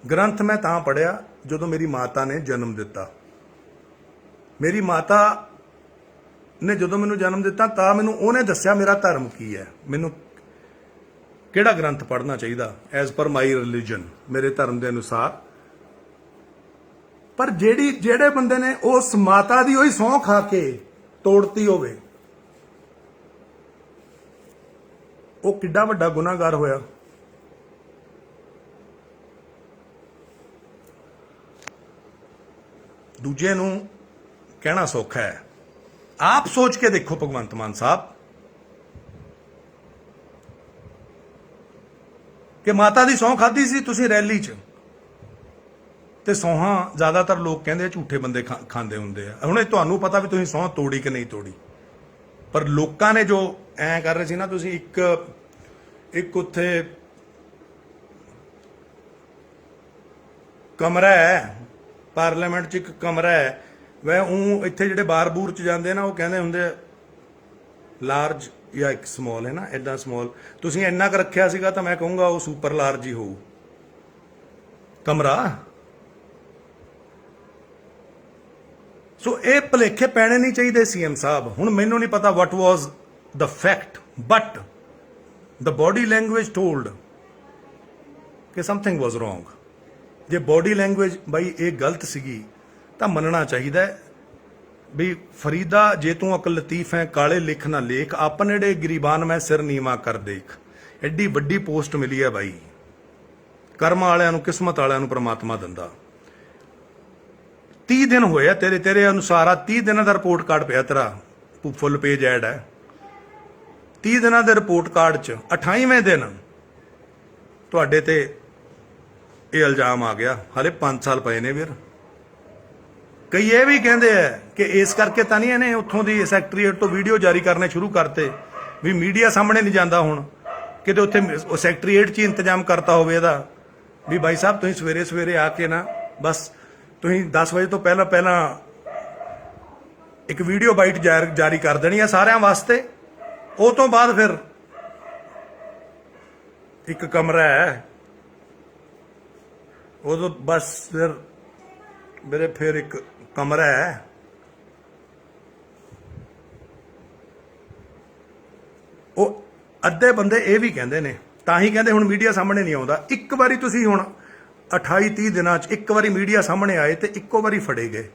ਗ੍ਰੰਥ ਮੈਂ ਤਾਂ ਪੜ੍ਹਿਆ ਜਦੋਂ ਮੇਰੀ ਮਾਤਾ ਨੇ ਜਨਮ ਦਿੱਤਾ। ਮੇਰੀ ਮਾਤਾ ਨੇ ਜਦੋਂ ਮੈਨੂੰ ਜਨਮ ਦਿੱਤਾ ਤਾਂ ਮੈਨੂੰ ਉਹਨੇ ਦੱਸਿਆ ਮੇਰਾ ਧਰਮ ਕੀ ਹੈ, ਮੈਨੂੰ ਕਿਹੜਾ ਗ੍ਰੰਥ ਪੜ੍ਹਨਾ ਚਾਹੀਦਾ ਐਜ਼ ਪਰ ਮਾਈ ਰਿਲੀਜਨ, ਮੇਰੇ ਧਰਮ ਦੇ ਅਨੁਸਾਰ। ਪਰ ਜਿਹੜੇ ਬੰਦੇ ਨੇ ਉਸ ਮਾਤਾ ਦੀ ਉਹੀ ਸਹੁੰ ਖਾ ਕੇ ਤੋੜਤੀ ਹੋਵੇ, ਉਹ ਕਿੱਡਾ ਵੱਡਾ ਗੁਨਾਹਗਾਰ ਹੋਇਆ। ਦੂਜੇ ਨੂੰ ਕਹਿਣਾ ਸੌਖਾ ਹੈ, ਆਪ ਸੋਚ ਕੇ ਦੇਖੋ ਭਗਵੰਤ ਮਾਨ ਸਾਹਿਬ ਕਿ ਮਾਤਾ ਦੀ ਸਹੁੰ ਖਾਧੀ ਸੀ ਤੁਸੀਂ ਰੈਲੀ 'ਚ। ਤੇ ਸਹੁੰ ਜ਼ਿਆਦਾਤਰ ਲੋਕ ਕਹਿੰਦੇ ਆ ਝੂਠੇ ਬੰਦੇ ਖਾਂਦੇ ਹੁੰਦੇ ਆ। ਹੁਣ ਇਹ ਤੁਹਾਨੂੰ ਪਤਾ ਵੀ ਤੁਸੀਂ ਸਹੁੰ ਤੋੜੀ ਕਿ ਨਹੀਂ ਤੋੜੀ, ਪਰ ਲੋਕਾਂ ਨੇ ਜੋ ਐਂ ਕਰ ਰਹੇ ਸੀ ਨਾ, ਤੁਸੀਂ ਇੱਕ ਉੱਥੇ ਕਮਰਾ ਹੈ ਪਾਰਲੀਮੈਂਟ 'ਚ, ਇੱਕ ਕਮਰਾ ਹੈ ਵੈ, ਉਹ ਇੱਥੇ ਜਿਹੜੇ ਬਾਰ ਬੂਰ 'ਚ ਜਾਂਦੇ ਨਾ ਉਹ ਕਹਿੰਦੇ ਹੁੰਦੇ ਲਾਰਜ ਜਾਂ ਇੱਕ ਸਮੌਲ ਹੈ ਨਾ, ਇਦਾਂ ਸਮੌਲ ਤੁਸੀਂ ਇੰਨਾ ਕੁ ਰੱਖਿਆ ਸੀਗਾ ਤਾਂ ਮੈਂ ਕਹੂੰਗਾ ਉਹ ਸੁਪਰ ਲਾਰਜ ਹੀ ਹੋਊ ਕਮਰਾ। ਸੋ ਇਹ ਭੁਲੇਖੇ ਪੈਣੇ ਨਹੀਂ ਚਾਹੀਦੇ ਸੀਐਮ ਸਾਹਿਬ। ਹੁਣ ਮੈਨੂੰ ਨਹੀਂ ਪਤਾ what was the fact, but the body language told ਕਿ something was wrong। ਜੇ ਬੋਡੀ ਲੈਂਗੁਏਜ ਬਾਈ ਇਹ ਗਲਤ ਸੀਗੀ ਤਾਂ ਮੰਨਣਾ ਚਾਹੀਦਾ ਹੈ ਵੀ ਫਰੀਦਾ ਜੇ ਤੂੰ ਅਕਲ ਲਤੀਫ ਹੈ ਕਾਲੇ ਲਿਖ ਨਾ ਲੇਖ, ਆਪਨੇੜੇ ਗਰੀਬਾਨ ਮੈਂ ਸਿਰ ਨੀਵਾ ਕਰ ਦੇਖ। ਐਡੀ ਵੱਡੀ ਪੋਸਟ ਮਿਲੀ ਹੈ ਬਾਈ, ਕਰਮ ਵਾਲਿਆਂ ਨੂੰ ਕਿਸਮਤ ਵਾਲਿਆਂ ਨੂੰ ਪ੍ਰਮਾਤਮਾ ਦਿੰਦਾ। 30 ਦਿਨ ਹੋਏ ਆ ਤੇਰੇ ਅਨੁਸਾਰ, ਆ 30 ਦਿਨਾਂ ਦਾ ਰਿਪੋਰਟ ਕਾਰਡ ਪਿਆ ਤੇਰਾ, ਫੁੱਲ ਪੇਜ ਐਡ ਹੈ 30 ਦਿਨਾਂ ਦੇ ਰਿਪੋਰਟ ਕਾਰਡ 'ਚ 28ਵੇਂ ਦਿਨ ਤੁਹਾਡੇ ਤੇ ਇਹ ਇਲਜ਼ਾਮ ਆ ਗਿਆ। ਹਾਲੇ 5 ਸਾਲ ਪਏ ਨੇ ਵੀਰ। ਕਈ ਇਹ ਵੀ ਕਹਿੰਦੇ ਆ ਕਿ ਇਸ ਕਰਕੇ ਤਾਂ ਨਹੀਂ ਇਹਨੇ ਉੱਥੋਂ ਦੀ ਸੈਕਟਰੀਏਟ ਤੋਂ ਵੀਡੀਓ ਜਾਰੀ ਕਰਨੇ ਸ਼ੁਰੂ ਕਰਤੇ ਵੀ ਮੀਡੀਆ ਸਾਹਮਣੇ ਨਹੀਂ ਜਾਂਦਾ। ਹੁਣ ਕਿਤੇ ਉੱਥੇ ਸੈਕਟਰੀਏਟ 'ਚ ਹੀ ਇੰਤਜ਼ਾਮ ਕਰਤਾ ਹੋਵੇ ਇਹਦਾ ਵੀ ਭਾਈ ਸਾਹਿਬ ਤੁਸੀਂ ਸਵੇਰੇ ਸਵੇਰੇ ਆ ਕੇ ਨਾ ਬਸ ਤੁਸੀਂ 10 ਵਜੇ ਤੋਂ ਪਹਿਲਾਂ ਇੱਕ ਵੀਡੀਓ ਬਾਈਟ ਜਾਰੀ ਕਰ ਦੇਣੀ ਆ ਸਾਰਿਆਂ ਵਾਸਤੇ। ਉਹ ਤੋਂ ਬਾਅਦ ਫਿਰ ਇੱਕ ਕਮਰਾ ਹੈ ਉਦੋਂ ਬਸ ਫਿਰ ਮੇਰੇ ਫਿਰ ਇੱਕ ਕਮਰਾ ਹੈ। ਉਹ ਅੱਧੇ ਬੰਦੇ ਇਹ ਵੀ ਕਹਿੰਦੇ ਨੇ, ਤਾਂ ਹੀ ਕਹਿੰਦੇ ਹੁਣ ਮੀਡੀਆ ਸਾਹਮਣੇ ਨਹੀਂ ਆਉਂਦਾ। ਇੱਕ ਵਾਰੀ ਤੁਸੀਂ ਹੁਣ 28-30 ਦਿਨਾਂ 'ਚ ਇੱਕ ਵਾਰੀ ਮੀਡੀਆ ਸਾਹਮਣੇ ਆਏ ਤੇ ਇੱਕੋ ਵਾਰੀ ਫੜੇ ਗਏ,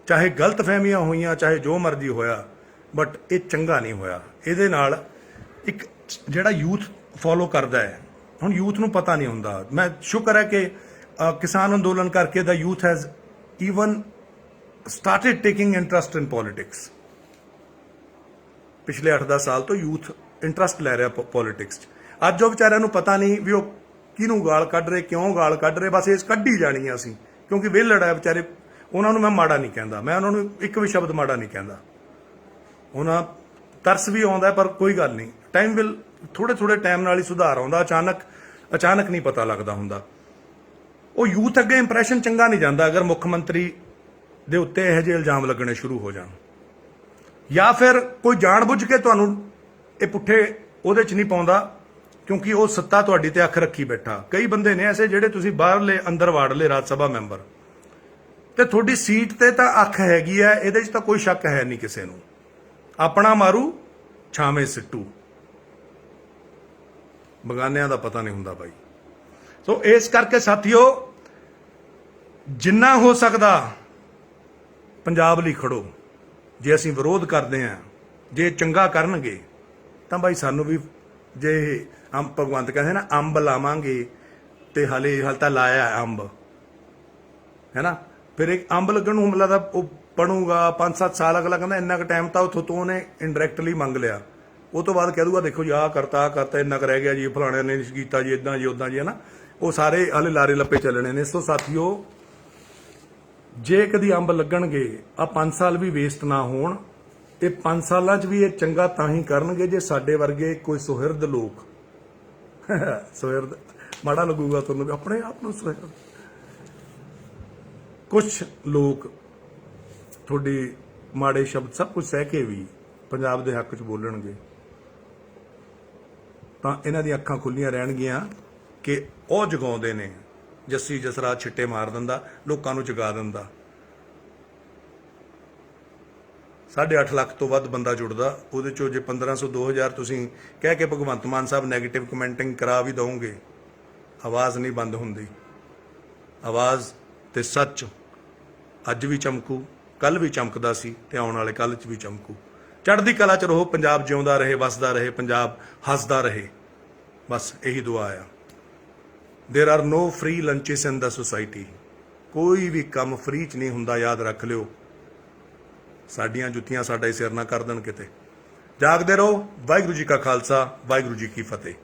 ਚਾਹੇ ਗਲਤ ਫਹਿਮੀਆਂ ਹੋਈਆਂ ਚਾਹੇ ਜੋ ਮਰਜ਼ੀ ਹੋਇਆ, ਬਟ ਇਹ ਚੰਗਾ ਨਹੀਂ ਹੋਇਆ। ਇਹਦੇ ਨਾਲ ਇੱਕ ਜਿਹੜਾ ਯੂਥ ਫੋਲੋ ਕਰਦਾ ਹੈ, ਹੁਣ ਯੂਥ ਨੂੰ ਪਤਾ ਨਹੀਂ ਹੁੰਦਾ। ਮੈਂ ਸ਼ੁਕਰ ਹੈ ਕਿ ਕਿਸਾਨ ਅੰਦੋਲਨ ਕਰਕੇ the youth has even started taking interest in politics. ਪਿਛਲੇ 8-10 ਸਾਲ ਤੋਂ ਯੂਥ ਇੰਟਰਸਟ ਲੈ ਰਿਹਾ ਪੋਲਿਟਿਕਸ 'ਚ। ਅੱਜ ਉਹ ਵਿਚਾਰਿਆਂ ਨੂੰ ਪਤਾ ਨਹੀਂ ਵੀ ਉਹ ਕਿਹਨੂੰ ਗਾਲ ਕੱਢ ਰਹੇ, ਕਿਉਂ ਗਾਲ ਕੱਢ ਰਹੇ, ਬਸ ਇਸ ਕੱਢੀ ਜਾਣੀ ਆ ਅਸੀਂ, ਕਿਉਂਕਿ ਵਿਹਲੜ ਹੈ ਵਿਚਾਰੇ। ਉਹਨਾਂ ਨੂੰ ਮੈਂ ਮਾੜਾ ਨਹੀਂ ਕਹਿੰਦਾ, ਮੈਂ ਉਹਨਾਂ ਨੂੰ ਇੱਕ ਵੀ ਸ਼ਬਦ ਮਾੜਾ ਨਹੀਂ ਕਹਿੰਦਾ। ਉਹਨਾਂ ਤਰਸ ਵੀ ਆਉਂਦਾ, ਪਰ ਕੋਈ ਗੱਲ ਨਹੀਂ, ਟਾਈਮ ਵਿਲ ਥੋੜੇ ਟਾਈਮ ਨਾਲ ਹੀ ਸੁਧਾਰ ਆਉਂਦਾ। ਅਚਾਨਕ ਨਹੀਂ ਪਤਾ ਲੱਗਦਾ ਹੁੰਦਾ। ਉਹ ਯੂਥ ਅੱਗੇ ਇੰਪ੍ਰੈਸ਼ਨ ਚੰਗਾ ਨਹੀਂ ਜਾਂਦਾ ਅਗਰ ਮੁੱਖ ਮੰਤਰੀ ਦੇ ਉੱਤੇ ਇਹੋ ਜਿਹੇ ਇਲਜ਼ਾਮ ਲੱਗਣੇ ਸ਼ੁਰੂ ਹੋ ਜਾਣ, ਜਾਂ ਫਿਰ ਕੋਈ ਜਾਣਬੁੱਝ ਕੇ ਤੁਹਾਨੂੰ ਇਹ ਪੁੱਠੇ ਉਹਦੇ 'ਚ ਨਹੀਂ ਪਾਉਂਦਾ ਕਿਉਂਕਿ ਉਹ ਸੱਤਾ ਤੁਹਾਡੀ ਤੇ ਅੱਖ ਰੱਖੀ ਬੈਠਾ। ਕਈ ਬੰਦੇ ਨੇ ਐਸੇ ਜਿਹੜੇ ਤੁਸੀਂ ਬਾਹਰਲੇ ਅੰਦਰ ਵਾੜ ਲਏ ਰਾਜ ਸਭਾ ਮੈਂਬਰ, ਤੇ ਤੁਹਾਡੀ ਸੀਟ ਤੇ ਤਾਂ ਅੱਖ ਹੈਗੀ ਹੈ, ਇਹਦੇ 'ਚ ਤਾਂ ਕੋਈ ਸ਼ੱਕ ਹੈ ਨਹੀਂ ਕਿਸੇ ਨੂੰ। ਆਪਣਾ ਮਾਰੂ ਛਾਵੇਂ ਸਿੱਟੂ, ਬਗਾਨਿਆਂ ਦਾ ਪਤਾ ਨਹੀਂ ਹੁੰਦਾ ਬਾਈ। ਸੋ ਇਸ ਕਰਕੇ ਸਾਥੀਓ, ਜਿੰਨਾ ਹੋ ਸਕਦਾ ਪੰਜਾਬ ਲਈ ਖੜੋ। ਜੇ ਅਸੀਂ ਵਿਰੋਧ ਕਰਦੇ ਹਾਂ, ਜੇ ਚੰਗਾ ਕਰਨਗੇ ਤਾਂ ਬਾਈ ਸਾਨੂੰ ਵੀ, ਜੇ ਭਗਵੰਤ ਕਹਿੰਦੇ ਨਾ ਅੰਬ ਲਾਵਾਂਗੇ ਤੇ ਹਾਲੇ ਤਾਂ ਲਾਇਆ ਅੰਬ ਹੈ ਨਾ, ਫਿਰ ਇੱਕ ਅੰਬ ਲੱਗਣ ਨੂੰ ਹਮਲਾ ਦਾ ਉਹ ਬਣੂਗਾ 5-7 ਸਾਲ। ਅਗਲਾ ਕਹਿੰਦਾ ਇੰਨਾ ਕੁ ਟਾਈਮ ਤਾਂ ਉੱਥੋਂ ਤੋਂ ਉਹਨੇ ਇਨਡਾਇਰੈਕਟਲੀ ਮੰਗ ਲਿਆ, ਉਹ ਤੋਂ ਬਾਅਦ ਕਹਿ ਦੂਗਾ ਦੇਖੋ ਜੀ ਆਹ ਕਰਤਾ ਇੰਨਾ ਕੁ ਰਹਿ ਗਿਆ ਜੀ, ਫਲਾਣੇ ਨੇ ਕੀਤਾ ਜੀ, ਇਦਾਂ ਜੀ ਉਦਾਂ ਜੀ, ਹੈ ਨਾ। ਉਹ ਸਾਰੇ ਹਾਲੇ ਲਾਰੇ ਲੱਪੇ ਚੱਲਣੇ ਨੇ। ਸੋ ਸਾਥੀਓ, ਜੇ ਕਦੀ ਅੰਬ ਲੱਗਣਗੇ ਆ 5 ਸਾਲ ਵੀ ਵੇਸਟ ਨਾ ਹੋਣ। ਇਹ 5 ਸਾਲਾਂ 'ਚ ਵੀ ਇਹ ਚੰਗਾ ਤਾਂ ਹੀ ਕਰਨਗੇ ਜੇ ਸਾਡੇ ਵਰਗੇ ਕੋਈ ਸੁਹਿਰਦ ਲੋਕ ਸੁਹਿਰਦ ਮਾੜਾ ਲੱਗੂਗਾ ਤੁਹਾਨੂੰ ਵੀ, ਆਪਣੇ ਆਪ ਨੂੰ ਸੁਹਿਰਦ, ਕੁਛ ਲੋਕ ਤੁਹਾਡੇ ਮਾੜੇ ਸ਼ਬਦ ਸਭ ਕੁਝ ਸਹਿ ਕੇ ਵੀ ਪੰਜਾਬ ਦੇ ਹੱਕ 'ਚ ਬੋਲਣਗੇ ਤਾਂ ਇਹਨਾਂ ਦੀਆਂ ਅੱਖਾਂ ਖੁੱਲੀਆਂ ਰਹਿਣਗੀਆਂ ਕਿ ਉਹ ਜਗਾਉਂਦੇ ਨੇ। ਜੱਸੀ ਜਸਰਾ ਛਿੱਟੇ ਮਾਰ ਦਿੰਦਾ, ਲੋਕਾਂ ਨੂੰ ਜਗਾ ਦਿੰਦਾ। 8.5 ਲੱਖ ਤੋਂ ਵੱਧ ਬੰਦਾ ਜੁੜਦਾ, ਉਹਦੇ ਚੋਂ ਜੇ 1500 2000 ਤੁਸੀਂ ਕਹਿ ਕੇ ਭਗਵੰਤ ਮਾਨ ਸਾਹਿਬ ਨੈਗੇਟਿਵ ਕਮੈਂਟਿੰਗ ਕਰਾ ਵੀ ਦਓਗੇ, ਆਵਾਜ਼ ਨਹੀਂ ਬੰਦ ਹੁੰਦੀ। ਆਵਾਜ਼ ਤੇ ਸੱਚ ਅੱਜ ਵੀ ਚਮਕੂ, ਕੱਲ ਵੀ ਚਮਕਦਾ ਸੀ ਤੇ ਆਉਣ ਵਾਲੇ ਕੱਲ 'ਚ ਵੀ ਚਮਕੂ। ਚੜ੍ਹਦੀ ਕਲਾ 'ਚ ਰਹੋ, ਪੰਜਾਬ ਜਿਉਂਦਾ ਰਹੇ, ਵਸਦਾ ਰਹੇ, ਪੰਜਾਬ ਹੱਸਦਾ ਰਹੇ, ਬਸ ਇਹੀ ਦੁਆ ਆ। There are no free lunches in the society. ਕੋਈ ਵੀ ਕੰਮ ਫ੍ਰੀ 'ਚ ਨਹੀਂ ਹੁੰਦਾ, ਯਾਦ ਰੱਖ ਲਿਓ। ਸਾਡੀਆਂ ਜੁੱਤੀਆਂ ਸਾਡਾ ਹੀ ਸਿਰ ਨਾ ਕਰ ਦੇਣ ਕਿਤੇ। ਜਾਗਦੇ ਰਹੋ। ਵਾਹਿਗੁਰੂ ਜੀ ਕਾ ਖਾਲਸਾ, ਵਾਹਿਗੁਰੂ ਜੀ ਕੀ ਫਤਿਹ।